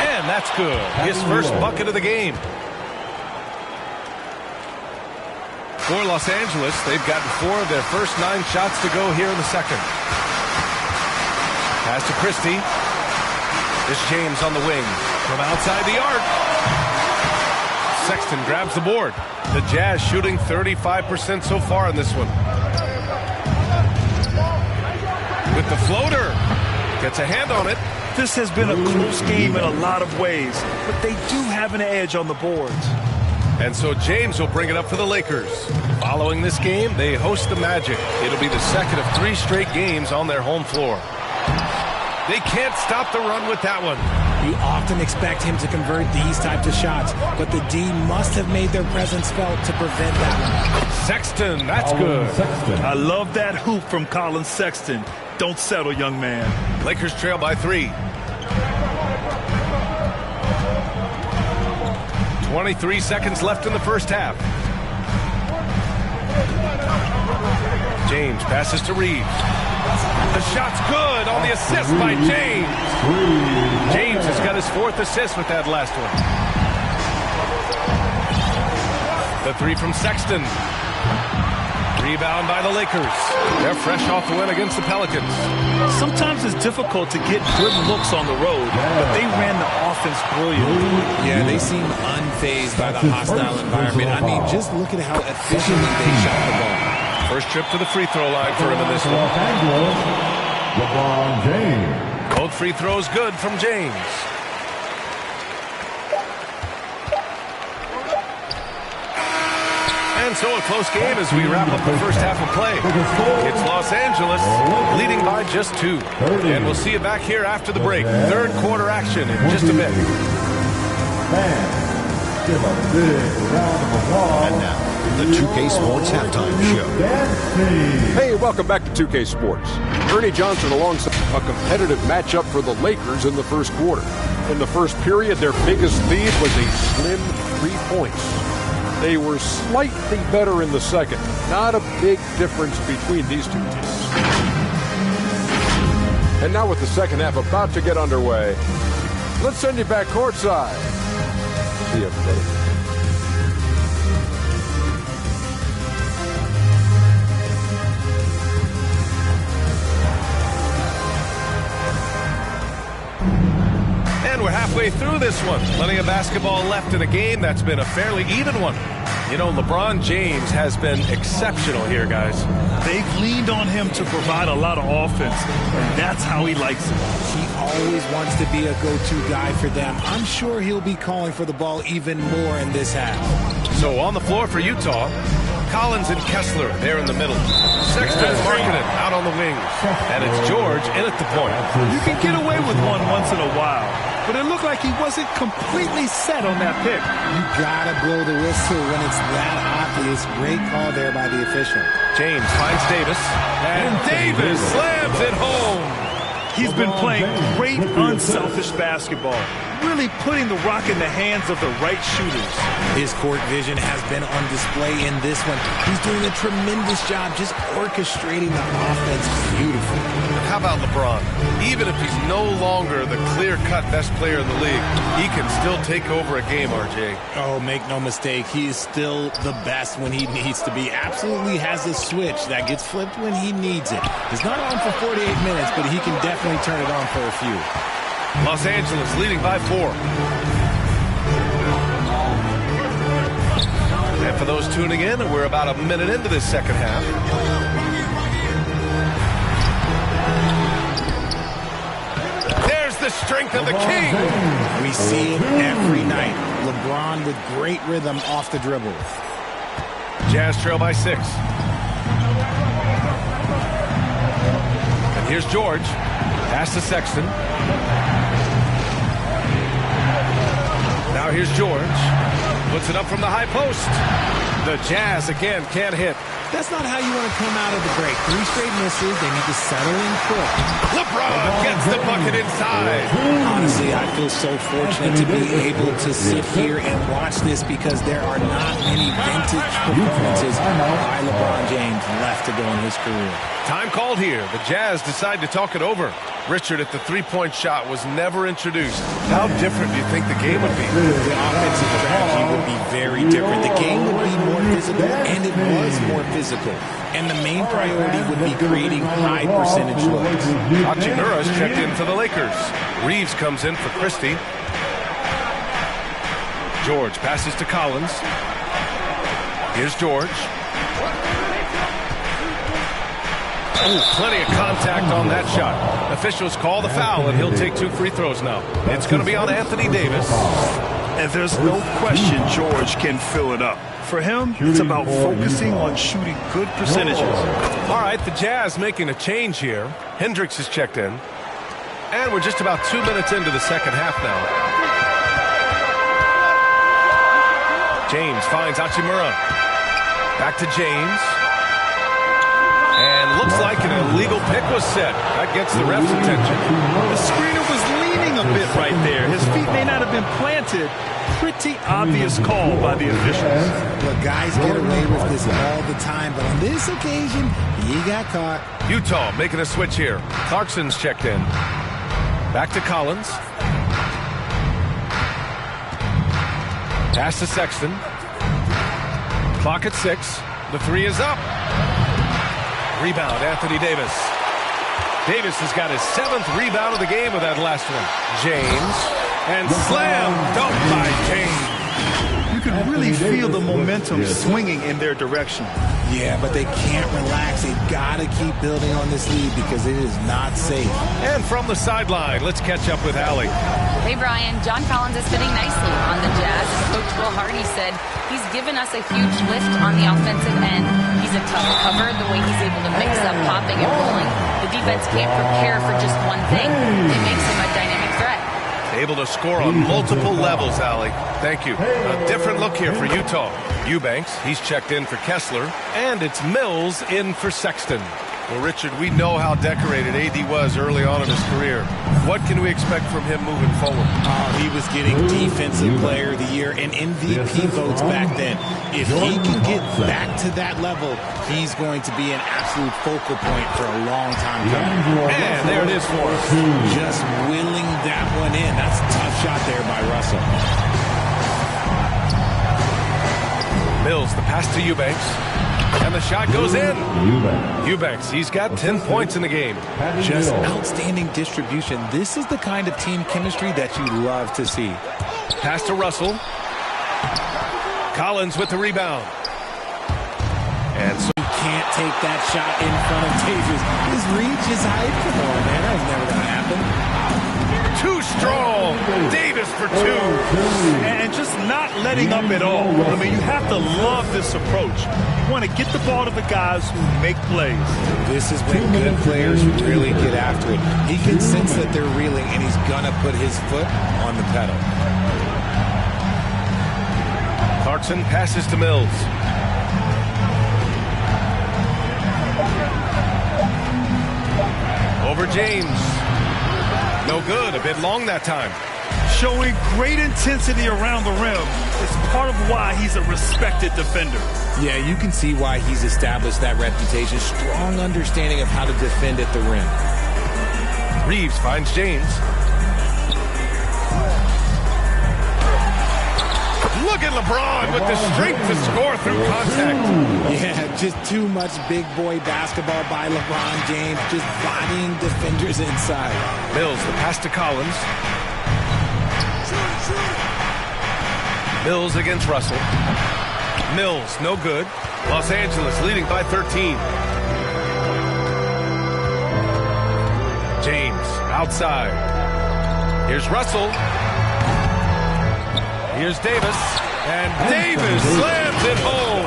And that's good. His first bucket of the game. For Los Angeles, they've gotten 4 of their first 9 shots to go here in the second. Pass to Christie. This James on the wing from outside the arc. Sexton grabs the board. The Jazz shooting 35% so far in this one. With the floater. Gets a hand on it. This has been a close game in a lot of ways, but they do have an edge on the boards. And so James will bring it up for the Lakers. Following this game, they host the Magic. It'll be the second of 3 straight games on their home floor. They can't stop the run with that one. You often expect him to convert these types of shots, but the D must have made their presence felt to prevent that one. Sexton, that's good. I love that hoop from Colin Sexton. Don't settle, young man. Lakers trail by 3. 23 seconds left in the first half. James passes to Reeves. The shot's good on the assist by James. James has got his 4th assist with that last one. The 3 from Sexton. Rebound by the Lakers. They're fresh off the win against the Pelicans. Sometimes it's difficult to get good looks on the road, but they ran the offense brilliantly. Yeah, they seem unfazed by the hostile environment. I mean, just look at how efficiently they shot the ball. First trip to the free throw line for him in this one. LeBron James. Both free throws good from James. And so a close game as we wrap up the first half of play. It's Los Angeles leading by just 2. And we'll see you back here after the break. Third quarter action in just a bit. And now, the 2K Sports Halftime Show. Hey, welcome back to 2K Sports. Ernie Johnson alongside a competitive matchup for the Lakers in the first quarter. In the first period, their biggest lead was a slim 3 points. They were slightly better in the second. Not a big difference between these 2 teams. And now with the second half about to get underway, let's send you back courtside. See you, everybody. And we're halfway through this one. Plenty of basketball left in a game that's been a fairly even one. You know, LeBron James has been exceptional here, guys. They've leaned on him to provide a lot of offense, and that's how he likes it. He always wants to be a go-to guy for them. I'm sure he'll be calling for the ball even more in this half. So on the floor for Utah, Collins and Kessler there in the middle. Sexton's marking it out on the wings. And it's George in at the point. You can get away with one once in a while, but it looked like he wasn't completely set on that pick. You gotta blow the whistle when it's that obvious. Great call there by the official. James finds Davis, and Davis slams it home. He's been playing great unselfish basketball, really putting the rock in the hands of the right shooters. His court vision has been on display in this one. He's doing a tremendous job just orchestrating the offense beautifully. How about LeBron? Even if he's no longer the clear-cut best player in the league, he can still take over a game, RJ. Oh, make no mistake, he is still the best when he needs to be. Absolutely has a switch that gets flipped when he needs it. It's not on for 48 minutes, but he can definitely turn it on for a few. Los Angeles leading by 4. And for those tuning in, we're about a minute into this second half. There's the strength of the king. We see it every night. LeBron with great rhythm off the dribble. Jazz trail by 6. And here's George. Pass to Sexton. Now here's George. Puts it up from the high post. The Jazz again can't hit. That's not how you want to come out of the break. 3 straight misses. They need to settle in quick. LeBron gets the bucket inside. Honestly, I feel so fortunate to be able to sit here and watch this because there are not many vintage performances by LeBron James left to go in his career. Time called here. The Jazz decide to talk it over. Richard, if the three-point shot was never introduced, how different do you think the game would be? The offensive strategy would be very different. The game would be more physical, and it was more physical. And the main priority would be creating high percentage looks. Hachimura's checked in for the Lakers. Reeves comes in for Christie. George passes to Collins. Here's George. Ooh, plenty of contact on that shot. Officials call the foul, and he'll take 2 free throws now. It's going to be on Anthony Davis. And there's no question George can fill it up. For him, it's about focusing on shooting good percentages. All right, the Jazz making a change here. Hendricks is checked in. And we're just about 2 minutes into the second half now. James finds Hachimura. Back to James. And looks like an illegal pick was set. That gets the ref's attention. The screener was leaning a bit right there. His feet may not have been planted. Pretty obvious call by the officials. Look, guys get away with this all the time, but on this occasion, he got caught. Utah making a switch here. Clarkson's checked in. Back to Collins. Pass to Sexton. Clock at 6. The 3 is up. Rebound, Anthony Davis. Davis has got his 7th rebound of the game with that last one. James. And slam dunk by James. You can really feel the momentum swinging in their direction. Yeah, but they can't relax. They've got to keep building on this lead because it is not safe. And from the sideline, let's catch up with Allie. Hey, Brian. John Collins is fitting nicely on the Jazz. Coach Will Hardy said he's given us a huge lift on the offensive end. He's a tough cover, the way he's able to mix up popping and rolling. The defense can't prepare for just one thing. It makes him a dynamic threat. Able to score on multiple levels, Allie. Thank you. A different look here for Utah. Eubanks, he's checked in for Kessler. And it's Mills in for Sexton. Well, Richard, we know how decorated AD was early on in his career. What can we expect from him moving forward? He was getting Defensive Player of the Year and MVP votes back then. If he can get back to that level, he's going to be an absolute focal point for a long time coming. And there it is for us. Just willing that one in. That's a tough shot there by Russell. Mills, the pass to Eubanks. And the shot goes in. Eubanks, he's got 10 points in the game. Just outstanding distribution. This is the kind of team chemistry that you love to see. Pass to Russell. Collins with the rebound. And so you can't take that shot in front of Davis. His reach is high. Come on, man. That was never going to happen. too strong. Davis for 2. And just not letting up at all. I mean, you have to love this approach. You want to get the ball to the guys who make plays. This is when good players really get after it. He can sense that they're reeling, and he's going to put his foot on the pedal. Clarkson passes to Mills. Over James. No good. A bit long that time. Showing great intensity around the rim is part of why he's a respected defender. Yeah, you can see why he's established that reputation. Strong understanding of how to defend at the rim. Reeves finds James. Look at LeBron with the strength to score through contact. Yeah, just too much big boy basketball by LeBron James, just bodying defenders inside. Mills, the pass to Collins. Mills against Russell. Mills, no good. Los Angeles leading by 13. James, outside. Here's Russell. Here's Davis. And Davis slams it home.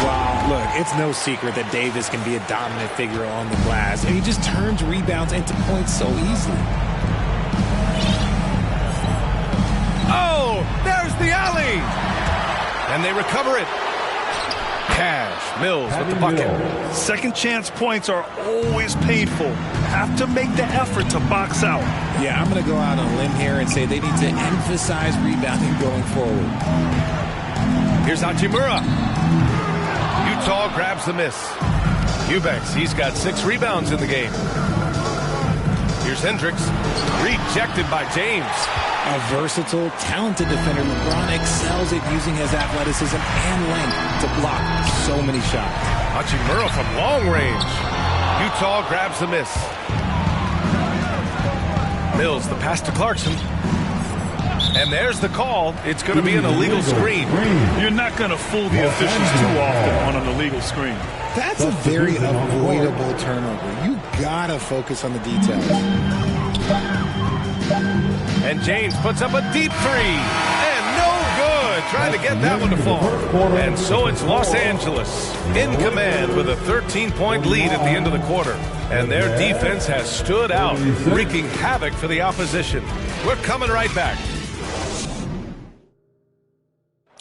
Wow, look, it's no secret that Davis can be a dominant figure on the glass, and he just turns rebounds into points so easily. Oh, there's the alley. And they recover it. Cash, Mills with the bucket. Second chance points are always painful. Have to make the effort to box out. Yeah, I'm going to go out on a limb here and say they need to emphasize rebounding going forward. Here's Hachimura. Utah grabs the miss. Eubanks, he's got 6 rebounds in the game. Here's Hendricks. Rejected by James. A versatile, talented defender, LeBron excels at using his athleticism and length to block so many shots. Hachimura from long range. Utah grabs the miss. Mills, the pass to Clarkson. And there's the call. It's going to be an illegal screen. You're not going to fool the officials too often on an illegal screen. That's a very avoidable turnover. You got to focus on the details. And James puts up a deep 3. And no good. Trying to get that one to fall. And so it's Los Angeles in command with a 13-point lead at the end of the quarter. And their defense has stood out, wreaking havoc for the opposition. We're coming right back.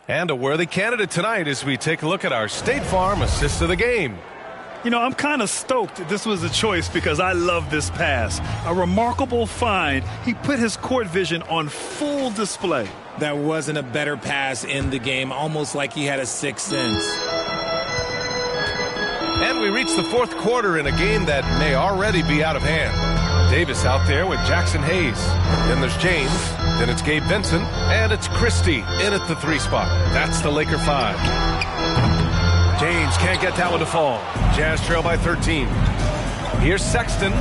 And a worthy candidate tonight as we take a look at our State Farm assist of the game. You know, I'm kind of stoked this was a choice because I love this pass. A remarkable find. He put his court vision on full display. That wasn't a better pass in the game, almost like he had a sixth sense. And we reach the fourth quarter in a game that may already be out of hand. Davis out there with Jackson Hayes. Then there's James. Then it's Gabe Vincent. And it's Christie in at the 3 spot. That's the Laker 5. James can't get that one to fall. Jazz trail by 13. Here's Sexton.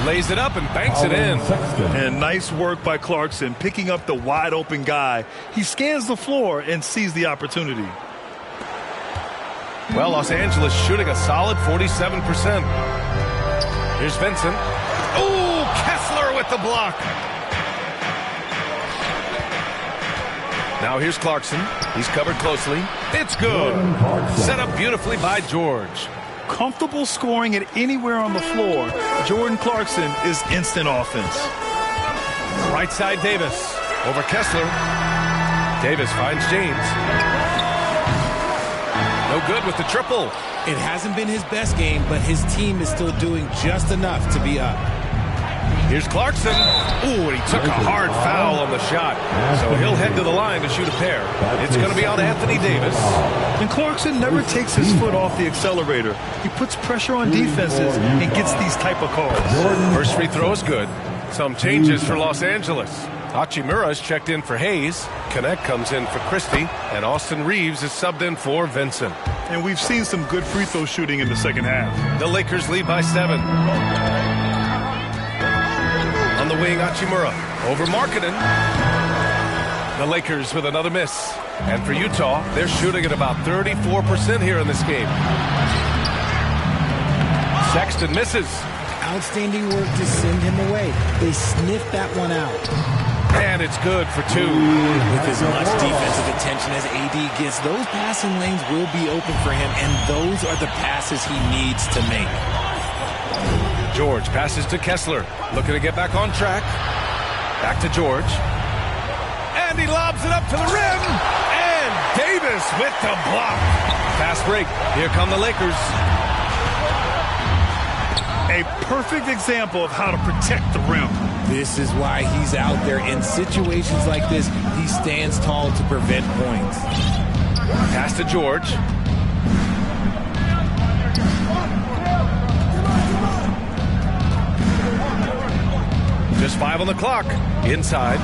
Lays it up and banks it in. And nice work by Clarkson, picking up the wide open guy. He scans the floor and sees the opportunity. Well, Los Angeles shooting a solid 47%. Here's Vincent. Oh, Kessler with the block. Now here's Clarkson. He's covered closely. It's good. Set up beautifully by George. Comfortable scoring at anywhere on the floor. Jordan Clarkson is instant offense. Right side Davis. Over Kessler. Davis finds James. No good with the triple. It hasn't been his best game, but his team is still doing just enough to be up. Here's Clarkson. Ooh, and he took a hard foul on the shot. So he'll head to the line to shoot a pair. It's going to be on Anthony Davis. And Clarkson never takes his foot off the accelerator. He puts pressure on defenses and gets these type of calls. First free throw is good. Some changes for Los Angeles. Hachimura is checked in for Hayes. Connect comes in for Christie. And Austin Reeves is subbed in for Vincent. And we've seen some good free throw shooting in the second half. The Lakers lead by 7. On the wing, Hachimura. Over Markkanen. The Lakers with another miss. And for Utah, they're shooting at about 34% here in this game. Sexton misses. outstanding work to send him away. They sniffed that one out. And it's good for 2. With as much defensive attention as AD gets, those passing lanes will be open for him, and those are the passes he needs to make. George passes to Kessler, looking to get back on track. Back to George. And he lobs it up to the rim. And Davis with the block. Fast break. Here come the Lakers. A perfect example of how to protect the rim. This is why he's out there. In situations like this, he stands tall to prevent points. Pass to George. Just 5 on the clock. Inside.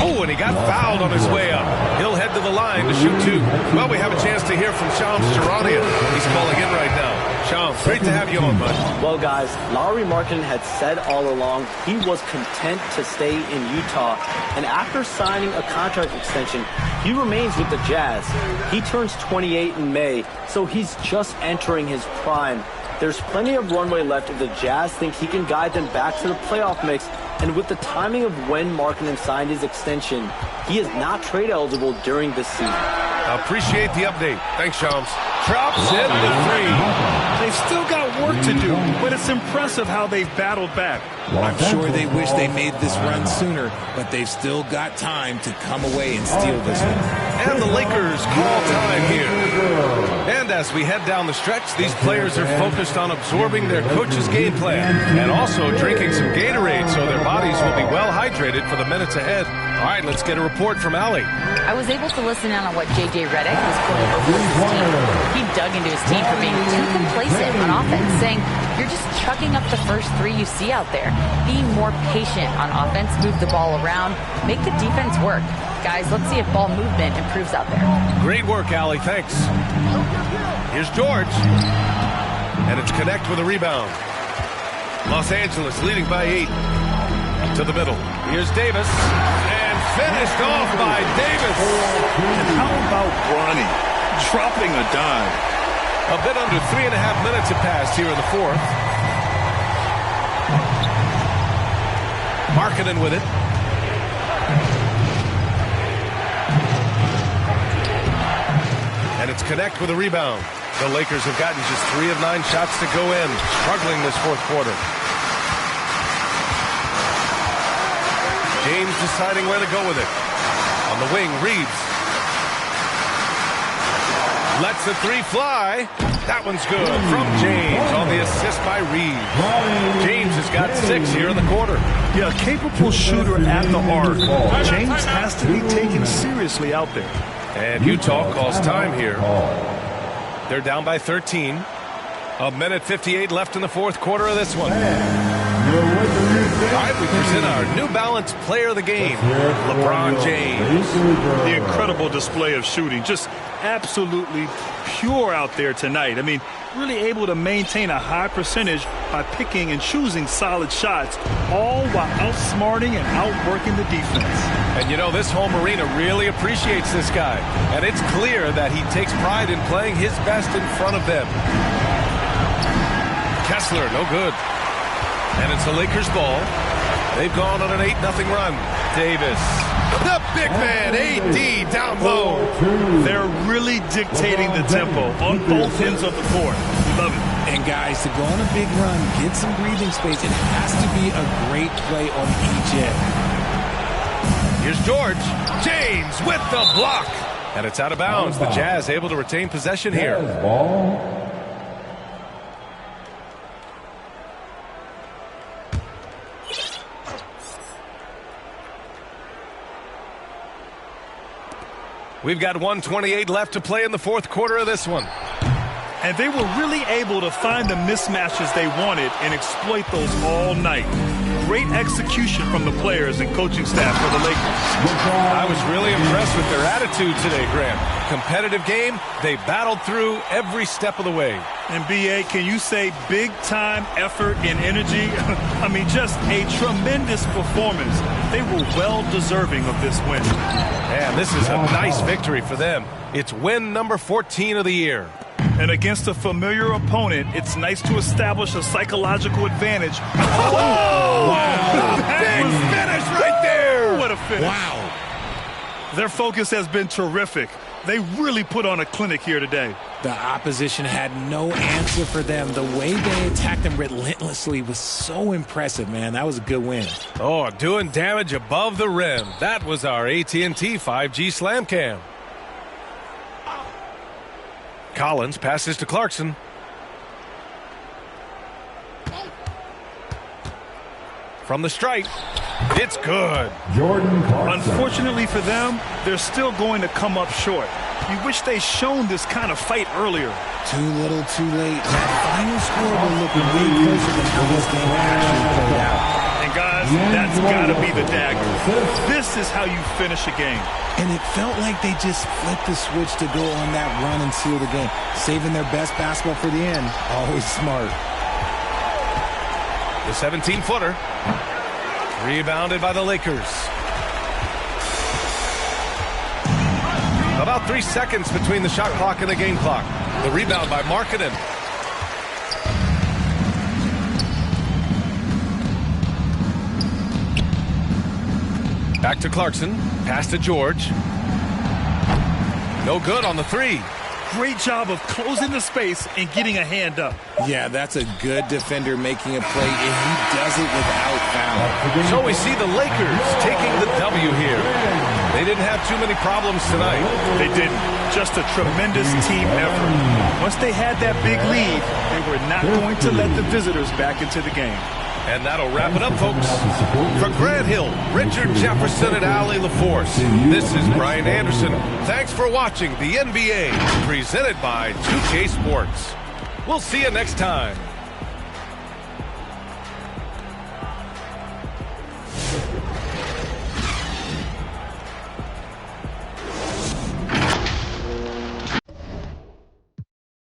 Oh, and he got fouled on his way up. He'll head to the line to shoot 2. Well, we have a chance to hear from Shams Charania. He's calling in right now. Shams, great to have you on, bud. Well, guys, Lauri Markkanen had said all along he was content to stay in Utah. And after signing a contract extension, he remains with the Jazz. He turns 28 in May, so he's just entering his prime. There's plenty of runway left if the Jazz think he can guide them back to the playoff mix. And with the timing of when Markkanen signed his extension, he is not trade eligible during this season. I appreciate the update. Thanks, Shams. Drops in the 3. They've still got work to do, but it's impressive how they've battled back. I'm sure they wish they made this run sooner, but they've still got time to come away and steal this one. And the Lakers call time here. And as we head down the stretch, these players are focused on absorbing their coach's game plan and also drinking some Gatorade so their bodies will be well hydrated for the minutes ahead. All right, let's get a report from Allie. I was able to listen in on what J.J. Redick was quoted over his team. He dug into his team for being too complacent on offense, saying, you're just chucking up the first 3 you see out there. Being more patient on offense, move the ball around, make the defense work. Guys, let's see if ball movement improves out there. Great work, Allie. Thanks. Here's George. And it's Connect with a rebound. Los Angeles leading by 8. To the middle. Here's Davis. And finished off by Davis. And how about Bronny dropping a dime? A bit under 3.5 minutes have passed here in the 4th. Markkanen with it. And it's Connect with a rebound. The Lakers have gotten just 3 of 9 shots to go in, struggling this 4th quarter. James deciding where to go with it. On the wing, Reeves. Lets the 3 fly. That one's good from James on the assist by Reeves. James has got 6 here in the quarter. Yeah, a capable shooter at the arc. James has to be taken seriously out there. And Utah calls time here. They're down by 13. 1:58 left in the 4th quarter of this one. All right, we present our New Balance player of the game, LeBron James. The incredible display of shooting, just absolutely pure out there tonight. I mean, really able to maintain a high percentage by picking and choosing solid shots, all while outsmarting and outworking the defense. And you know, this home arena really appreciates this guy. And it's clear that he takes pride in playing his best in front of them. Kessler, no good. And it's the Lakers ball. They've gone on an 8-0 run. Davis. The big man, AD, down low. They're really dictating the tempo on both ends of the court. Love it. And guys, to go on a big run, get some breathing space, it has to be a great play on each end. Here's George. James with the block. And it's out of bounds. The Jazz able to retain possession here. We've got 1:28 left to play in the 4th quarter of this one. And they were really able to find the mismatches they wanted and exploit those all night. Great execution from the players and coaching staff for the Lakers. I was really impressed with their attitude today, Graham. Competitive game, they battled through every step of the way. And B.A., can you say big-time effort and energy? I mean, just a tremendous performance. They were well-deserving of this win. And this is a nice victory for them. It's win number 14 of the year. And against a familiar opponent, it's nice to establish a psychological advantage. Oh! Wow. Big finish right there! What a finish. Wow. Their focus has been terrific. They really put on a clinic here today. The opposition had no answer for them. The way they attacked them relentlessly was so impressive, man. That was a good win. Oh, doing damage above the rim. That was our AT&T 5G Slam Cam. Collins passes to Clarkson. From the stripe, it's good. Unfortunately for them, they're still going to come up short. You wish they shown this kind of fight earlier. Too little, too late. That final score will look way closer than how this game actually played out. And guys, that's got to be the dagger. This is how you finish a game. And it felt like they just flipped the switch to go on that run and seal the game. Saving their best basketball for the end. Always smart. The 17-footer. Rebounded by the Lakers. About 3 seconds between the shot clock and the game clock. The rebound by Markkanen. Back to Clarkson. Pass to George. No good on the three. Great job of closing the space and getting a hand up. Yeah, that's a good defender making a play, and he does it without foul. So we see the Lakers taking the W here. They didn't have too many problems tonight. They didn't. Just a tremendous team effort. Once they had that big lead, they were not going to let the visitors back into the game. And that'll wrap it up, folks. For Grant Hill, Richard Jefferson, and Allie LaForce, this is Brian Anderson. Thanks for watching the NBA, presented by 2K Sports. We'll see you next time.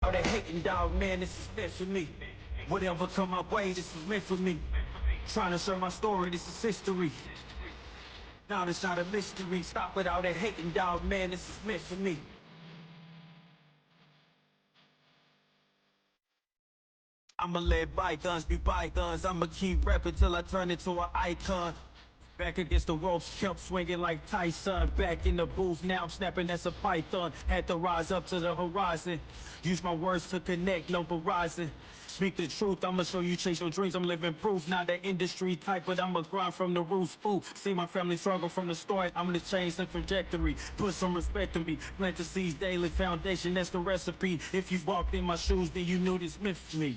Oh, they hating dog, man, this is meant for me. Whatever come my way, this is meant for me. Trying to share my story, this is history. Now it's not a mystery. Stop with all that hating dog, man, this is meant for me. I'ma let bygones be bygones. I'ma keep rapping till I turn into an icon. Back against the ropes, kept swinging like Tyson. Back in the booth, now I'm snapping as a python. Had to rise up to the horizon. Use my words to connect, no Verizon. Speak the truth, I'ma show you chase your dreams. I'm living proof, not the industry type, but I'ma grind from the roots. Ooh, see my family struggle from the start. I'm gonna change the trajectory. Put some respect in me. Plant the seeds daily, foundation, that's the recipe. If you walked in my shoes, then you knew this meant for me.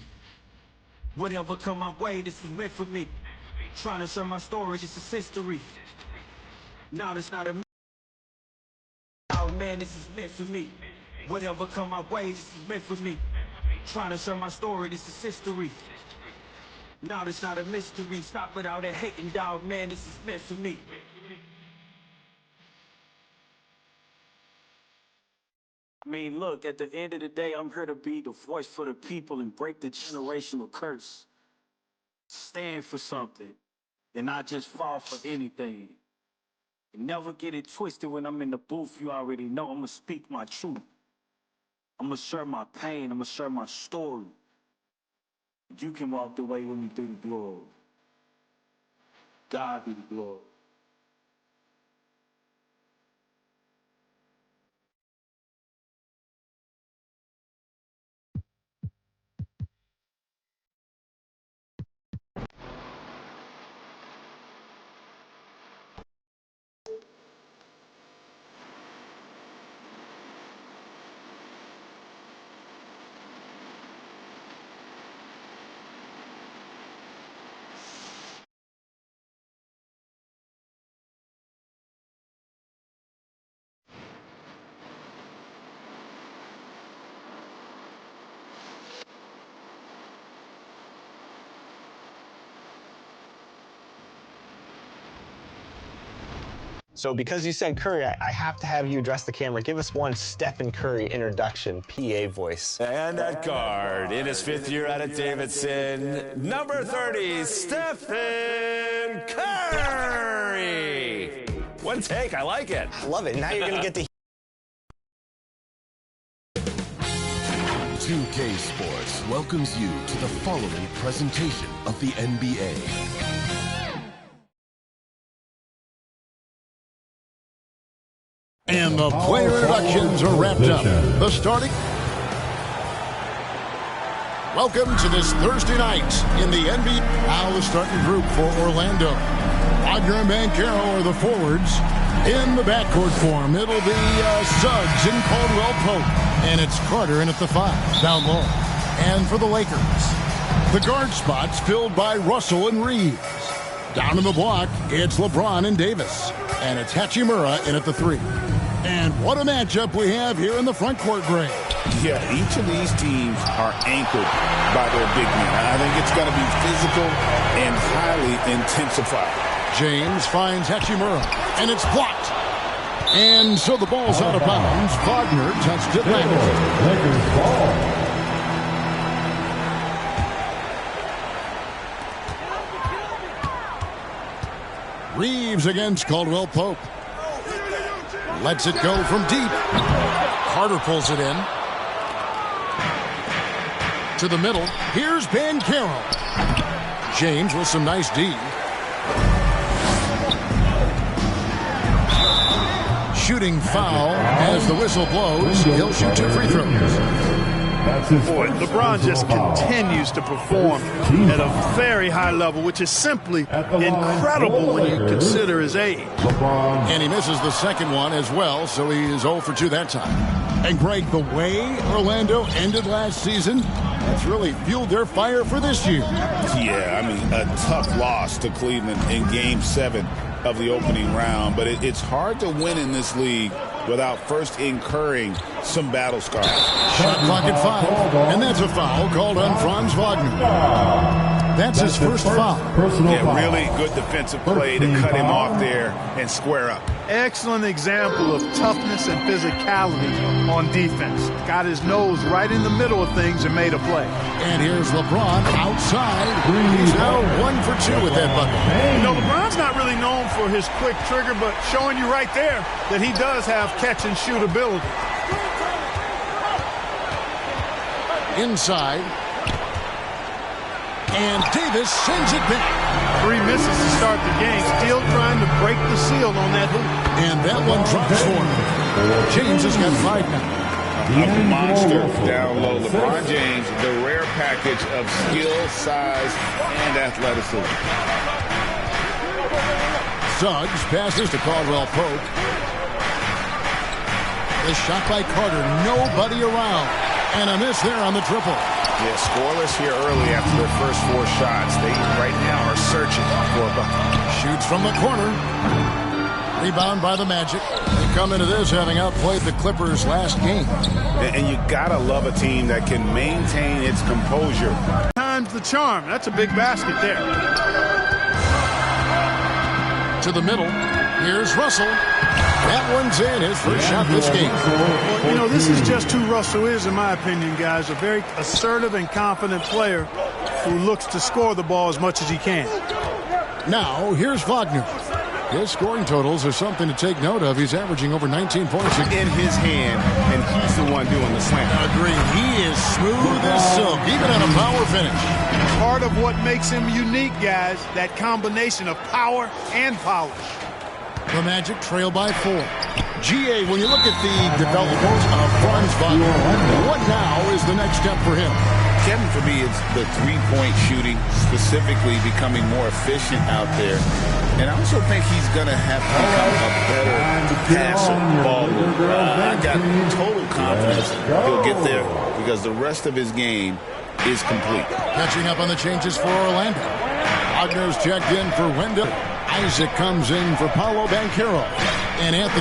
Whatever come my way, this is meant for me. Trying to share my story, this is history. Now it's not a oh man, this is meant for me. Whatever come my way, this is meant for me. Trying to share my story, this is history. Now it's not a mystery. Stop with all that hating dog, man, this is meant for me. I mean, look, at the end of the day, I'm here to be the voice for the people and break the generational curse. Stand for something and not just fall for anything. And never get it twisted when I'm in the booth. You already know I'm gonna speak my truth. I'm gonna share my pain. I'm gonna share my story. You can walk the way with me through the glory. God be the glory. So because you said Curry, I have to have you address the camera. Give us one Stephen Curry introduction, PA voice. And at guard, in his 5th year out of Davidson, number 30, Stephen Curry. One take, I like it. I love it. Now you're going to get to 2K Sports welcomes you to the following presentation of the NBA. And the player introductions are wrapped up. The starting. Welcome to this Thursday night in the NBA. Now the starting group for Orlando. Wagner and Banchero are the forwards. In the backcourt form, it'll be Suggs and Caldwell Pope. And it's Carter in at the 5, down low. And for the Lakers, the guard spots filled by Russell and Reeves. Down in the block, it's LeBron and Davis. And it's Hachimura in at the 3. And what a matchup we have here in the front court, Greg. Yeah, each of these teams are anchored by their big men. I think it's going to be physical and highly intensified. James finds Hachimura, and it's blocked. And so the ball's out of bounds. Wagner touched it back. Reeves against Caldwell Pope. Lets it go from deep. Carter pulls it in. To the middle. Here's Banchero. James with some nice D. Shooting foul as the whistle blows. He'll shoot 2 free throws. Boy, LeBron just continues to perform at a very high level, which is simply incredible when you consider his age. And he misses the second one as well, so he is 0 for 2 that time. And Greg, the way Orlando ended last season, that's really fueled their fire for this year. Yeah, I mean, a tough loss to Cleveland in Game 7 of the opening round, but it's hard to win in this league without first incurring some battle scars. Shot clock at 5, and that's a foul called on Franz Wagner. That's his first foul. Yeah, really good defensive play to cut him off there and square up. Excellent example of toughness and physicality on defense. Got his nose right in the middle of things and made a play. And here's LeBron outside. He's now 1 for 2 with that bucket. You know, LeBron's not really known for his quick trigger, but showing you right there that he does have catch and shoot ability. Inside. And Davis sends it back. 3 misses to start the game. Still trying to break the seal on that hoop. And that one drops for him. James has got 5 now. A monster down low. LeBron James, the rare package of skill, size, and athleticism. Suggs passes to Caldwell Pope. The shot by Carter. Nobody around. And a miss there on the triple. Yeah, scoreless here early after their first 4 shots. They right now are searching for a bucket. Shoots from the corner. Rebound by the Magic. They come into this having outplayed the Clippers last game. And you gotta love a team that can maintain its composure. Times the charm. That's a big basket there. To the middle. Here's Russell. That one's in, his first shot this game. Well, you know, this is just who Russell is, in my opinion, guys. A very assertive and confident player who looks to score the ball as much as he can. Now, here's Wagner. His scoring totals are something to take note of. He's averaging over 19 points in his hand, and he's the one doing the slam. Agreed. He is smooth as silk, even on a power finish. Part of what makes him unique, guys, that combination of power and polish. The Magic trail by 4. GA, when you look at the development of Franz Wagner, what now is the next step for him? Kevin, for me, it's the 3-point shooting, specifically becoming more efficient out there. And I also think he's going to have to become a better passer, ball mover. I got total confidence he'll get there because the rest of his game is complete. Catching up on the changes for Orlando. Wagner's checked in for Wendell. Isaac comes in for Paolo Banchero. And Anthony